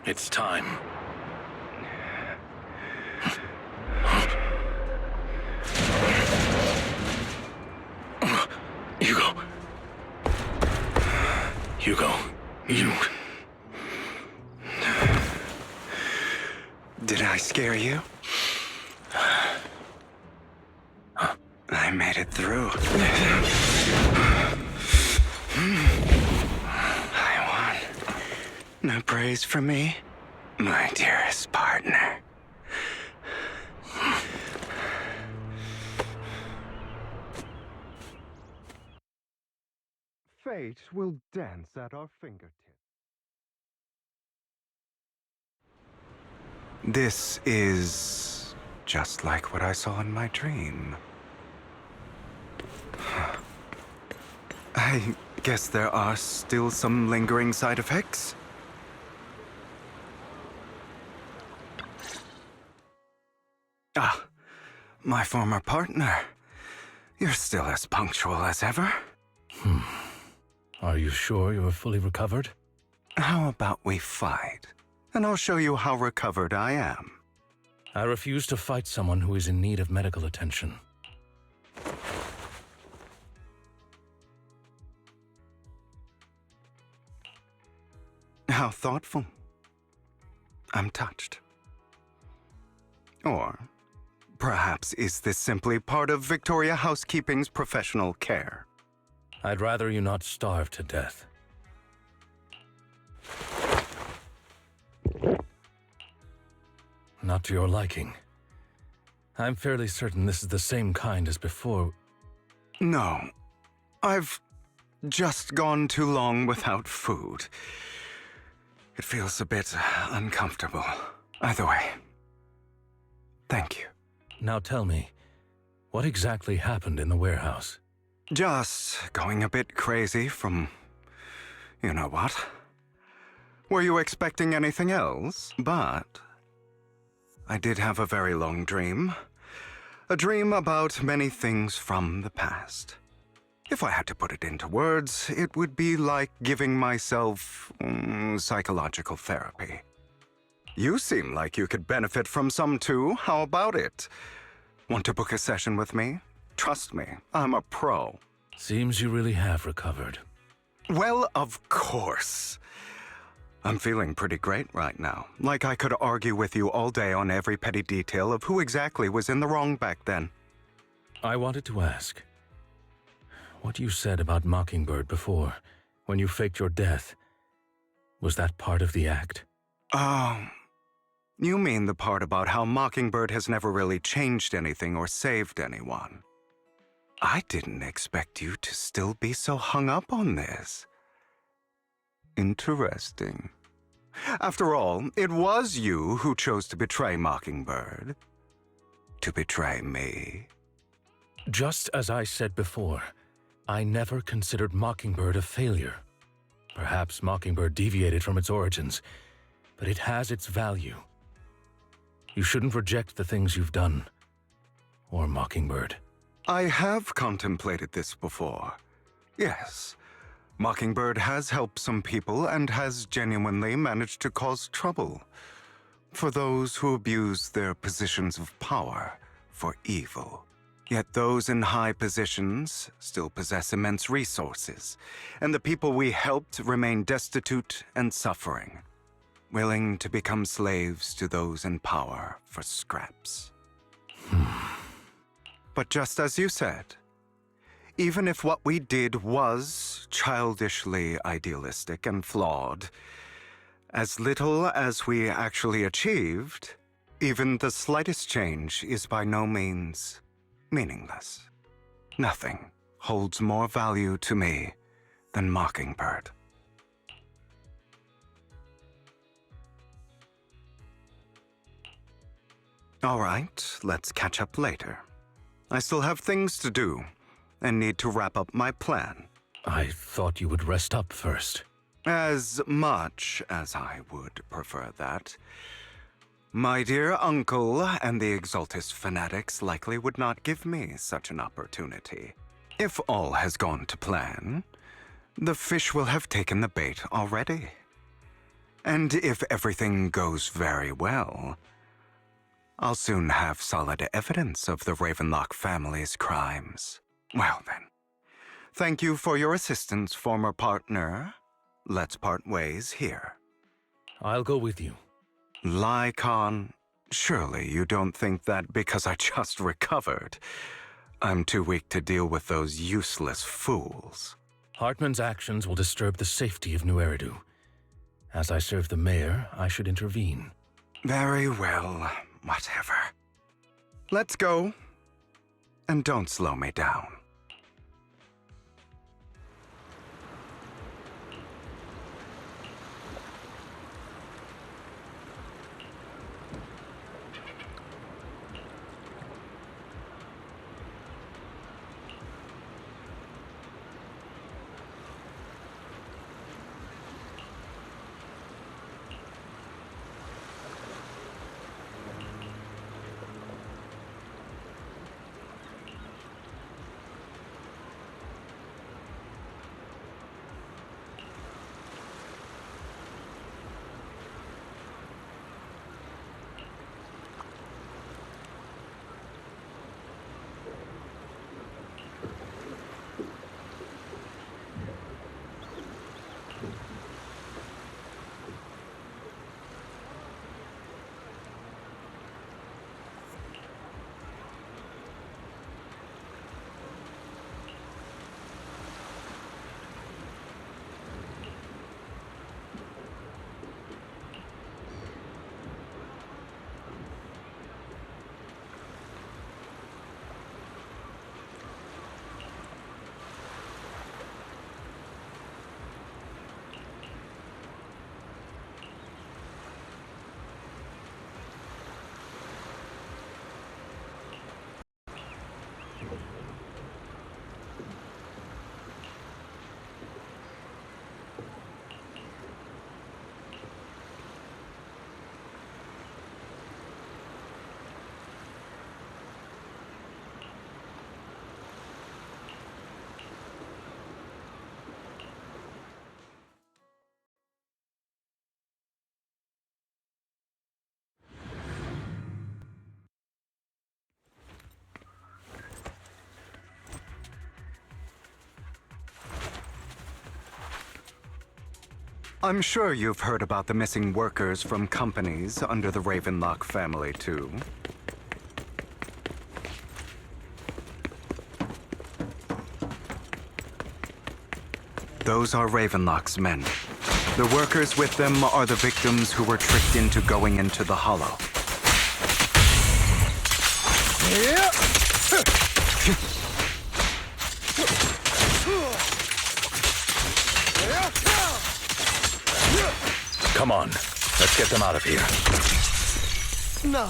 it's time. Hugo. Hugo, you... Did I scare you? I made it through. I won. No praise for me, my dearest partner. Fate will dance at our fingertips. This is just like what I saw in my dream. I guess there are still some lingering side effects. Ah, my former partner. You're still as punctual as ever. Are you sure you're fully recovered? How about we fight? And I'll show you how recovered I am. I refuse to fight someone who is in need of medical attention. How thoughtful. I'm touched. Or perhaps is this simply part of Victoria Housekeeping's professional care? I'd rather you not starve to death. Not to your liking. I'm fairly certain this is the same kind as before. No. I've just gone too long without food. It feels a bit uncomfortable. Either way, thank you. Now tell me, what exactly happened in the warehouse? Just going a bit crazy from... you know what? Were you expecting anything else? But... I did have a very long dream. A dream about many things from the past. If I had to put it into words, it would be like giving myself psychological therapy. You seem like you could benefit from some too. How about it? Want to book a session with me? Trust me, I'm a pro. Seems you really have recovered. Well, of course. I'm feeling pretty great right now. Like I could argue with you all day on every petty detail of who exactly was in the wrong back then. I wanted to ask, what you said about Mockingbird before, when you faked your death, was that part of the act? Oh, you mean the part about how Mockingbird has never really changed anything or saved anyone. I didn't expect you to still be so hung up on this. Interesting. After all, it was you who chose to betray Mockingbird. To betray me. Just as I said before, I never considered Mockingbird a failure. Perhaps Mockingbird deviated from its origins, but it has its value. You shouldn't reject the things you've done, or Mockingbird. I have contemplated this before. Yes. Mockingbird has helped some people and has genuinely managed to cause trouble for those who abuse their positions of power for evil. Yet those in high positions still possess immense resources, and the people we helped remain destitute and suffering, willing to become slaves to those in power for scraps. But just as you said, even if what we did was childishly idealistic and flawed, as little as we actually achieved, even the slightest change is by no means meaningless. Nothing holds more value to me than Mockingbird. All right, let's catch up later. I still have things to do and need to wrap up my plan. I thought you would rest up first. As much as I would prefer that. My dear uncle and the Exaltus fanatics likely would not give me such an opportunity. If all has gone to plan, the fish will have taken the bait already. And if everything goes very well, I'll soon have solid evidence of the Ravenlock family's crimes. Well then, thank you for your assistance, former partner. Let's part ways here. I'll go with you. Lycon, surely you don't think that because I just recovered, I'm too weak to deal with those useless fools. Hartman's actions will disturb the safety of New Eridu. As I serve the mayor, I should intervene. Very well, whatever. Let's go. And don't slow me down. I'm sure you've heard about the missing workers from companies under the Ravenlock family, too. Those are Ravenlock's men. The workers with them are the victims who were tricked into going into the Hollow. Come on, let's get them out of here. No.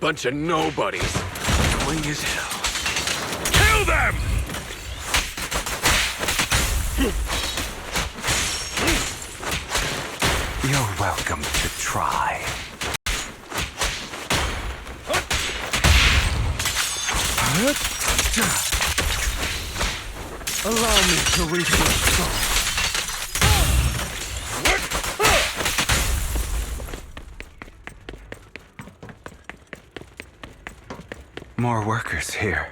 Bunch of nobodies. Annoying as hell. Kill them! You're welcome to try. Allow me to reach your soul. More workers here.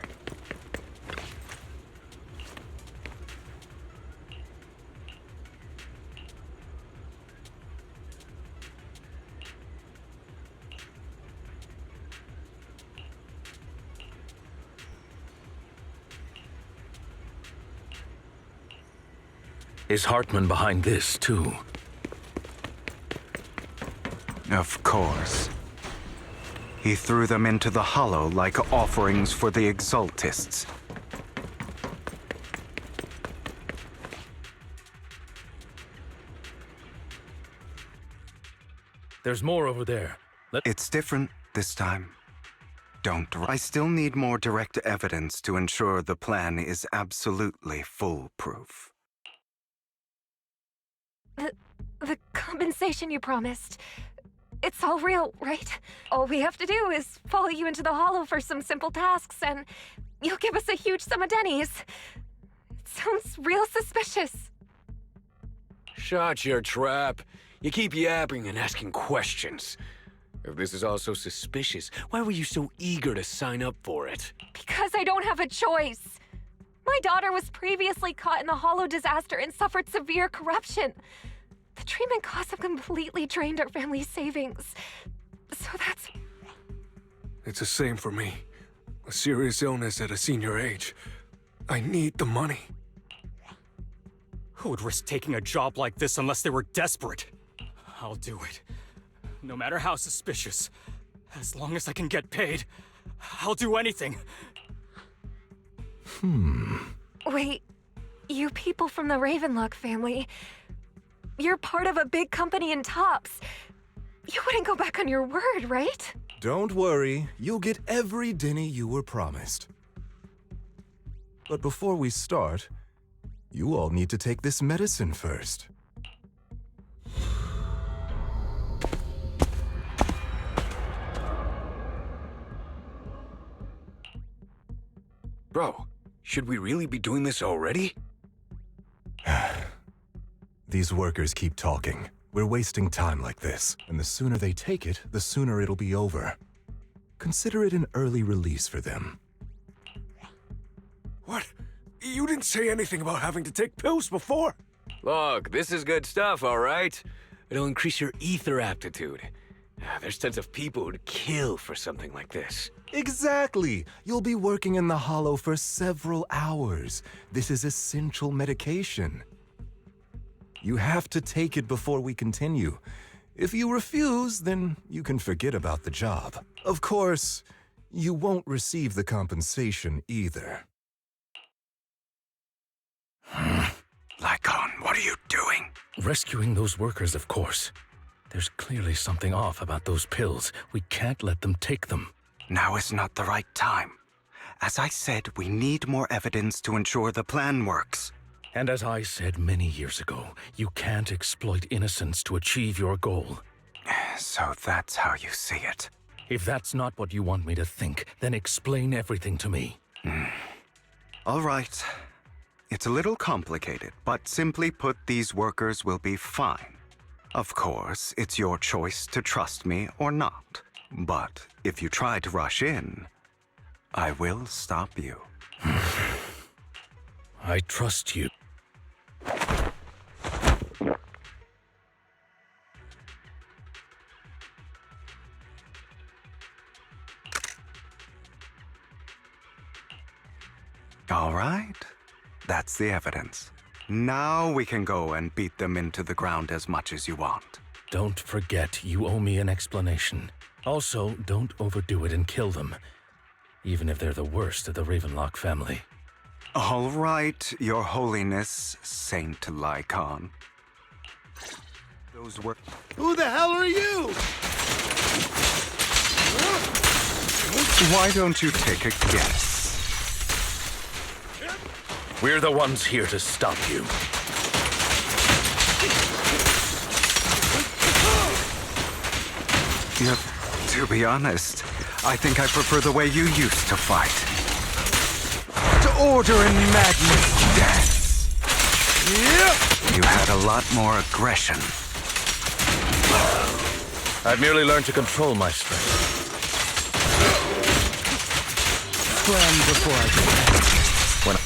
Is Hartman behind this, too? Of course. He threw them into the hollow like offerings for the Exaltists. There's more over there. It's different this time. I still need more direct evidence to ensure the plan is absolutely foolproof. The compensation you promised. It's all real, right? All we have to do is follow you into the hollow for some simple tasks, and you'll give us a huge sum of dennies. It sounds real suspicious. Shut your trap. You keep yapping and asking questions. If this is all so suspicious, why were you so eager to sign up for it? Because I don't have a choice. My daughter was previously caught in the hollow disaster and suffered severe corruption. The treatment costs have completely drained our family's savings. So that's... It's the same for me. A serious illness at a senior age. I need the money. Who would risk taking a job like this unless they were desperate? I'll do it. No matter how suspicious. As long as I can get paid, I'll do anything. Wait, you people from the Ravenlock family, you're part of a big company in Tops. You wouldn't go back on your word, right? Don't worry, you'll get every denny you were promised. But before we start, you all need to take this medicine first. Bro, should we really be doing this already? These workers keep talking. We're wasting time like this, and the sooner they take it, the sooner it'll be over. Consider it an early release for them. What? You didn't say anything about having to take pills before. Look, this is good stuff, all right? It'll increase your ether aptitude. There's tons of people who'd kill for something like this. Exactly! You'll be working in the hollow for several hours. This is essential medication. You have to take it before we continue. If you refuse, then you can forget about the job. Of course, you won't receive the compensation either. Lycon, what are you doing? Rescuing those workers, of course. There's clearly something off about those pills. We can't let them take them. Now is not the right time. As I said, we need more evidence to ensure the plan works. And as I said many years ago, you can't exploit innocence to achieve your goal. So that's how you see it. If that's not what you want me to think, then explain everything to me. All right. It's a little complicated, but simply put, these workers will be fine. Of course, it's your choice to trust me or not. But if you try to rush in, I will stop you. I trust you. All right. That's the evidence. Now we can go and beat them into the ground as much as you want. Don't forget, you owe me an explanation. Also, don't overdo it and kill them, even if they're the worst of the Ravenlock family. All right, Your Holiness, Saint Lycon. Those were... Who the hell are you? Why don't you take a guess? We're the ones here to stop you. Yeah, to be honest, I think I prefer the way you used to fight. To order and madness dance. You had a lot more aggression. I've merely learned to control my strength. Plan before I go. When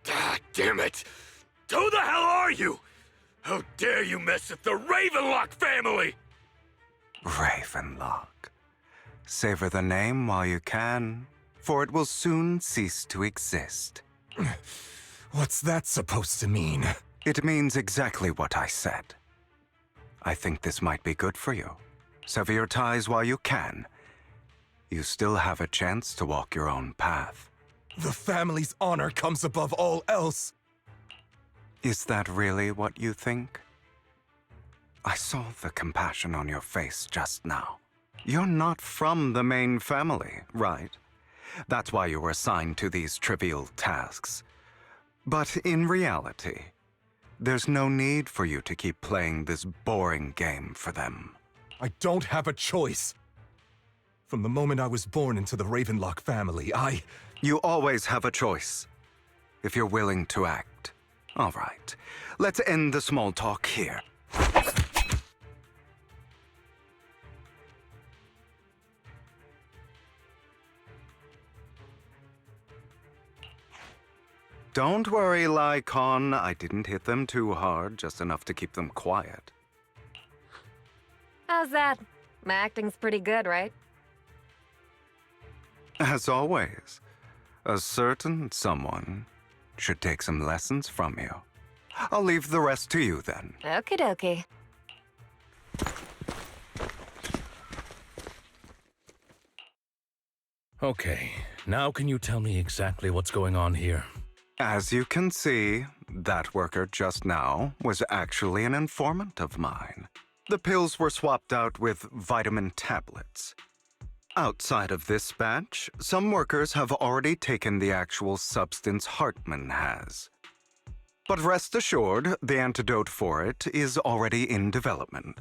Ah, damn it! Who the hell are you? How dare you mess with the Ravenlock family? Ravenlock. Savor the name while you can, for it will soon cease to exist. What's that supposed to mean? It means exactly what I said. I think this might be good for you. Sever your ties while you can. You still have a chance to walk your own path. The family's honor comes above all else. Is that really what you think? I saw the compassion on your face just now. You're not from the main family, right? That's why you were assigned to these trivial tasks. But in reality, there's no need for you to keep playing this boring game for them. I don't have a choice. From the moment I was born into the Ravenlock family, You always have a choice, if you're willing to act. All right, let's end the small talk here. Don't worry, Lycon. I didn't hit them too hard, just enough to keep them quiet. How's that? My acting's pretty good, right? As always, a certain someone should take some lessons from you. I'll leave the rest to you then. Okie dokie. Okay, now can you tell me exactly what's going on here? As you can see, that worker just now was actually an informant of mine. The pills were swapped out with vitamin tablets. Outside of this batch, some workers have already taken the actual substance Hartman has. But rest assured, the antidote for it is already in development.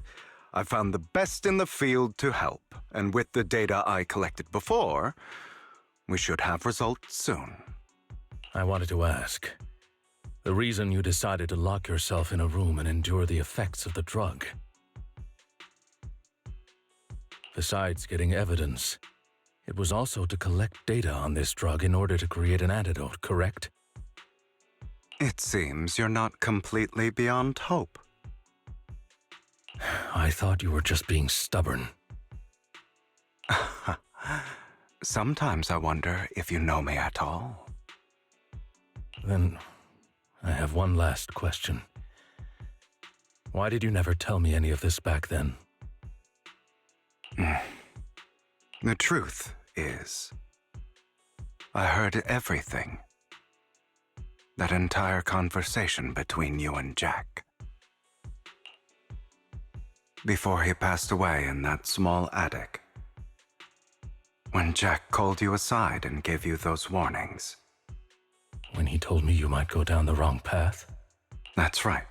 I found the best in the field to help, and with the data I collected before, we should have results soon. I wanted to ask. The reason you decided to lock yourself in a room and endure the effects of the drug. Besides getting evidence, it was also to collect data on this drug in order to create an antidote, correct? It seems you're not completely beyond hope. I thought you were just being stubborn. Sometimes I wonder if you know me at all. Then, I have one last question. Why did you never tell me any of this back then? The truth is, I heard everything. That entire conversation between you and Jack. Before he passed away in that small attic. When Jack called you aside and gave you those warnings. When he told me you might go down the wrong path? That's right.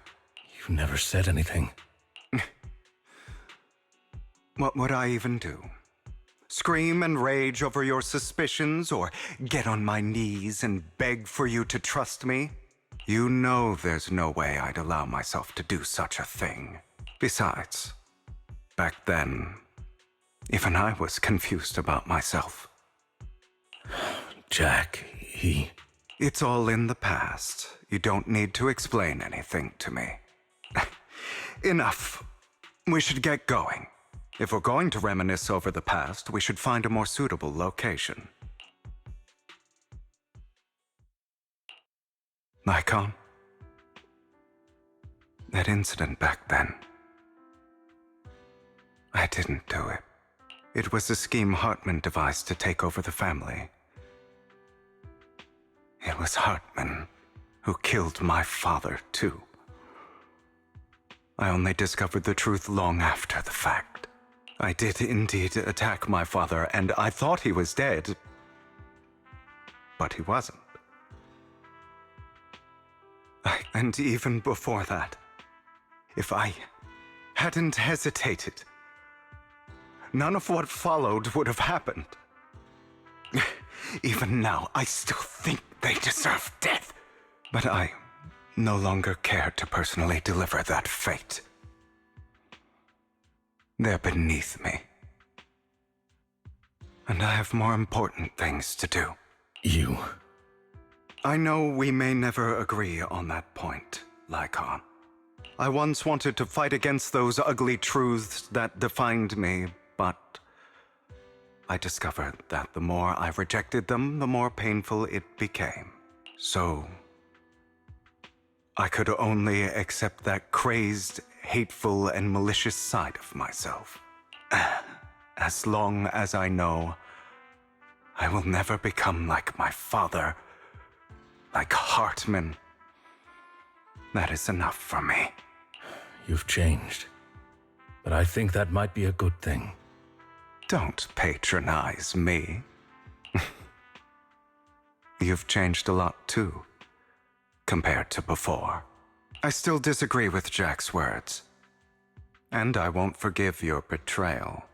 You never said anything. What would I even do? Scream and rage over your suspicions, or get on my knees and beg for you to trust me? You know there's no way I'd allow myself to do such a thing. Besides, back then, even I was confused about myself. Jack, he... It's all in the past. You don't need to explain anything to me. Enough. We should get going. If we're going to reminisce over the past, we should find a more suitable location. Nikon? That incident back then. I didn't do it. It was a scheme Hartman devised to take over the family. It was Hartman who killed my father, too. I only discovered the truth long after the fact. I did indeed attack my father, and I thought he was dead. But he wasn't. And even before that, if I hadn't hesitated, none of what followed would have happened. Even now, I still think they deserve death. But I no longer care to personally deliver that fate. They're beneath me. And I have more important things to do. You? I know we may never agree on that point, Lycon. I once wanted to fight against those ugly truths that defined me, but I discovered that the more I rejected them, the more painful it became. So I could only accept that crazed, hateful, and malicious side of myself. As long as I know I will never become like my father, like Hartman, that is enough for me. You've changed. But I think that might be a good thing. Don't patronize me. You've changed a lot too, compared to before. I still disagree with Jack's words. And I won't forgive your betrayal.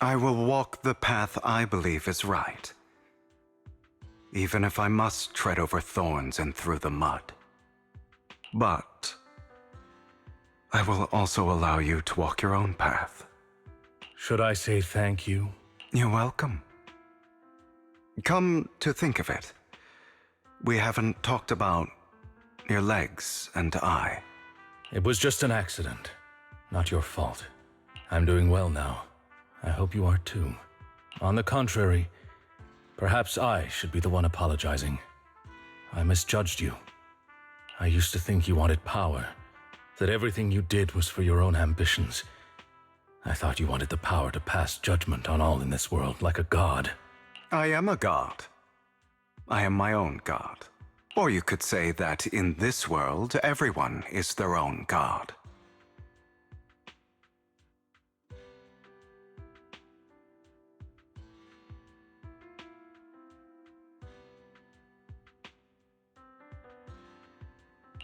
I will walk the path I believe is right, even if I must tread over thorns and through the mud. But I will also allow you to walk your own path. Should I say thank you? You're welcome. Come to think of it, we haven't talked about your legs and eye. It was just an accident, not your fault. I'm doing well now. I hope you are too. On the contrary, perhaps I should be the one apologizing. I misjudged you. I used to think you wanted power, that everything you did was for your own ambitions. I thought you wanted the power to pass judgment on all in this world like a god. I am a god. I am my own god. Or you could say that in this world, everyone is their own god.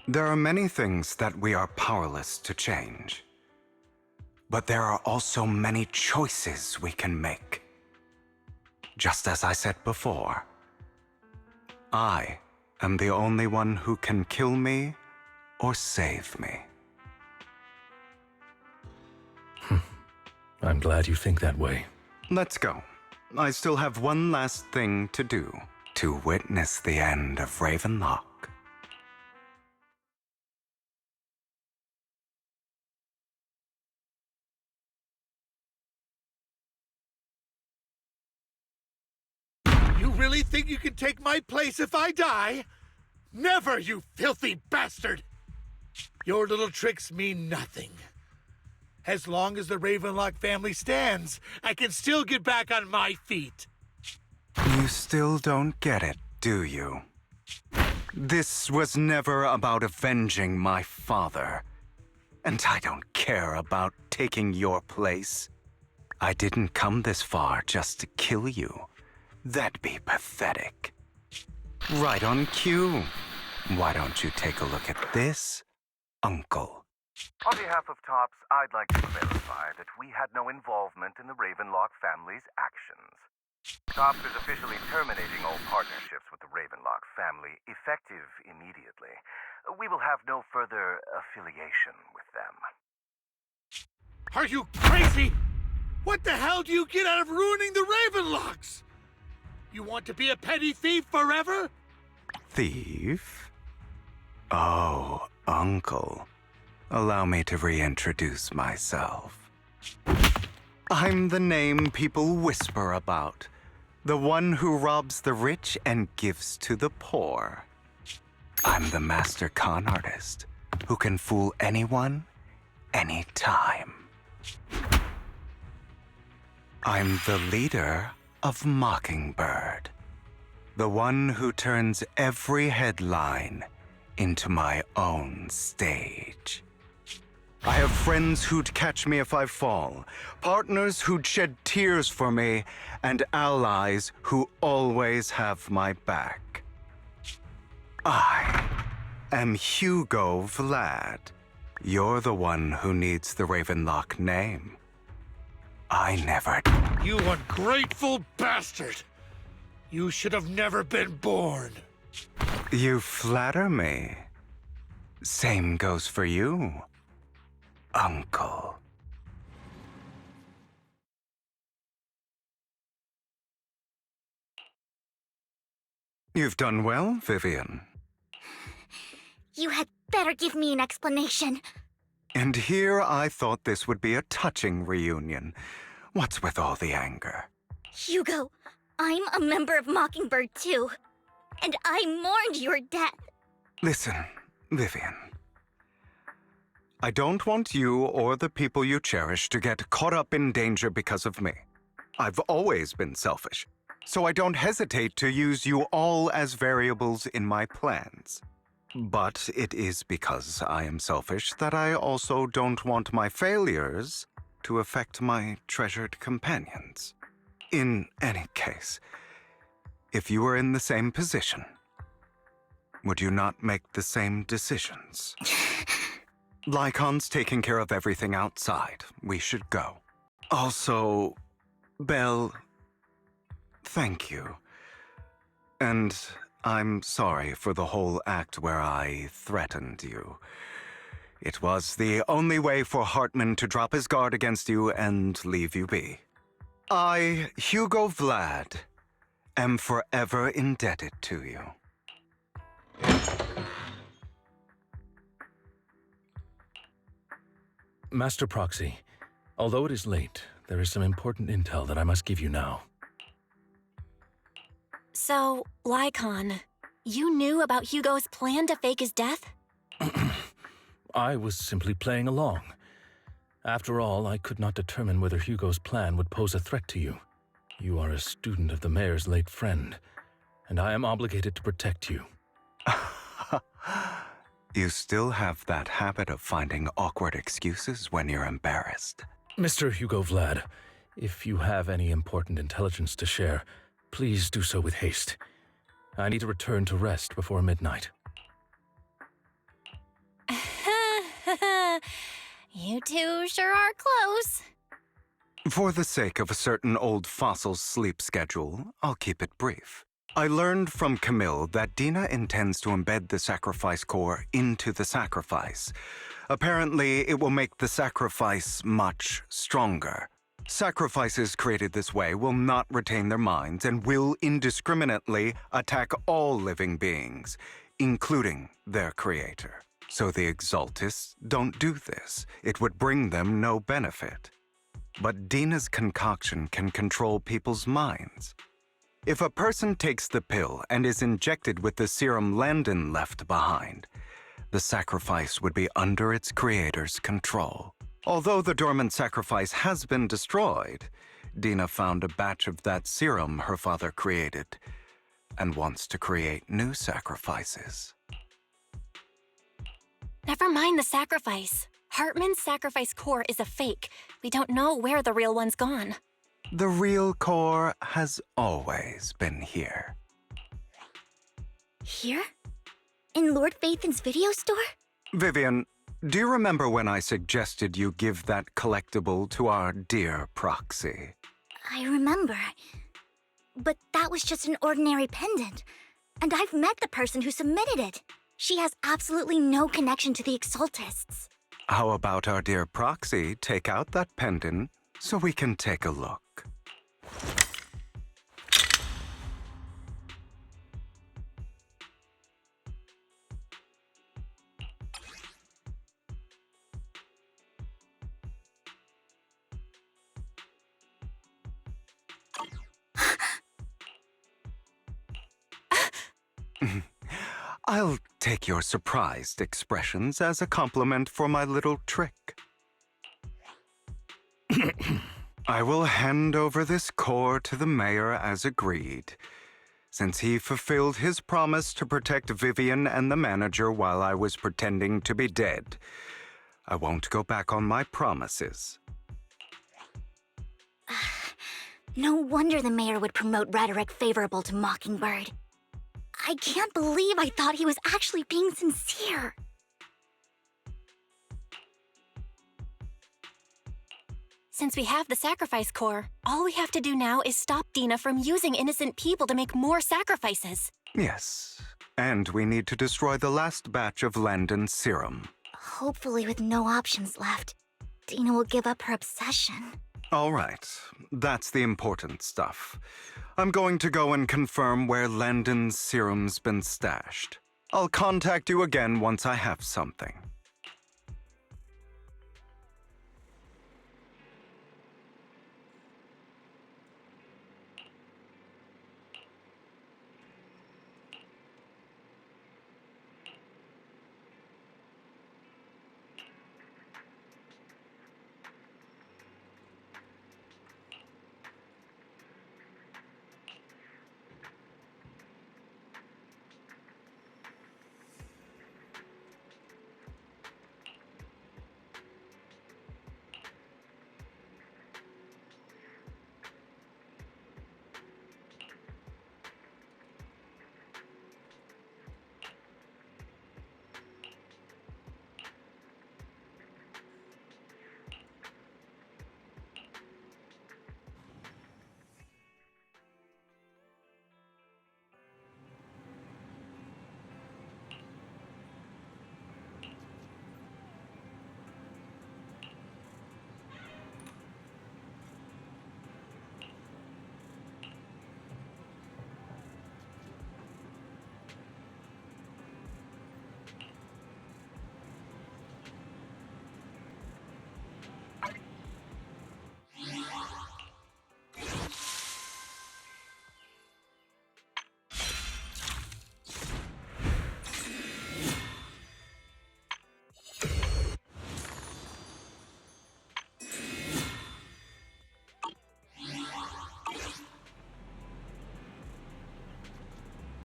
There are many things that we are powerless to change. But there are also many choices we can make. Just as I said before, I am the only one who can kill me or save me. I'm glad you think that way. Let's go. I still have one last thing to do, to witness the end of Ravenlock. You really think you can take my place if I die? Never, you filthy bastard! Your little tricks mean nothing. As long as the Ravenlock family stands, I can still get back on my feet. You still don't get it, do you? This was never about avenging my father. And I don't care about taking your place. I didn't come this far just to kill you. That'd be pathetic. Right on cue. Why don't you take a look at this, Uncle? On behalf of TOPS, I'd like to clarify that we had no involvement in the Ravenlock family's actions. TOPS is officially terminating all partnerships with the Ravenlock family, effective immediately. We will have no further affiliation with them. Are you crazy? What the hell do you get out of ruining the Ravenlocks? You want to be a petty thief forever? Thief? Oh, Uncle. Allow me to reintroduce myself. I'm the name people whisper about. The one who robs the rich and gives to the poor. I'm the master con artist who can fool anyone, anytime. I'm the leader of Mockingbird. The one who turns every headline into my own stage. I have friends who'd catch me if I fall, partners who'd shed tears for me, and allies who always have my back. I am Hugo Vlad. You're the one who needs the Ravenlock name. I never... You ungrateful bastard! You should have never been born. You flatter me. Same goes for you, Uncle. You've done well, Vivian. You had better give me an explanation. And here I thought this would be a touching reunion. What's with all the anger? Hugo, I'm a member of Mockingbird too. And I mourned your death. Listen, Vivian. I don't want you or the people you cherish to get caught up in danger because of me. I've always been selfish, so I don't hesitate to use you all as variables in my plans. But it is because I am selfish that I also don't want my failures to affect my treasured companions. In any case, if you were in the same position, would you not make the same decisions? Lycon's taking care of everything outside. We should go. Also, Belle, thank you. And I'm sorry for the whole act where I threatened you. It was the only way for Hartman to drop his guard against you and leave you be. I, Hugo Vlad, am forever indebted to you. Master Proxy, although it is late, there is some important intel that I must give you now. So, Lycon, you knew about Hugo's plan to fake his death? I was simply playing along. After all, I could not determine whether Hugo's plan would pose a threat to you. You are a student of the mayor's late friend, and I am obligated to protect you. You still have that habit of finding awkward excuses when you're embarrassed. Mr. Hugo Vlad, if you have any important intelligence to share, please do so with haste. I need to return to rest before midnight. You two sure are close. For the sake of a certain old fossil's sleep schedule, I'll keep it brief. I learned from Camille that Dina intends to embed the sacrifice core into the sacrifice. Apparently, it will make the sacrifice much stronger. Sacrifices created this way will not retain their minds and will indiscriminately attack all living beings, including their creator. So the Exaltists don't do this. It would bring them no benefit. But Dina's concoction can control people's minds. If a person takes the pill and is injected with the serum Landon left behind, the sacrifice would be under its creator's control. Although the dormant sacrifice has been destroyed, Dina found a batch of that serum her father created and wants to create new sacrifices. Never mind the sacrifice. Hartman's sacrifice core is a fake. We don't know where the real one's gone. The real core has always been here. Here? In Lord Phaethon's video store? Vivian, do you remember when I suggested you give that collectible to our dear Proxy? I remember. But that was just an ordinary pendant. And I've met the person who submitted it. She has absolutely no connection to the Exaltists. How about our dear Proxy take out that pendant so we can take a look? I'll take your surprised expressions as a compliment for my little trick. I will hand over this core to the mayor as agreed, since he fulfilled his promise to protect Vivian and the manager while I was pretending to be dead. I won't go back on my promises. No wonder the mayor would promote rhetoric favorable to Mockingbird. I can't believe I thought he was actually being sincere. Since we have the sacrifice core, all we have to do now is stop Dina from using innocent people to make more sacrifices. Yes, and we need to destroy the last batch of Landon's serum. Hopefully with no options left, Dina will give up her obsession. All right, that's the important stuff. I'm going to go and confirm where Landon's serum's been stashed. I'll contact you again once I have something.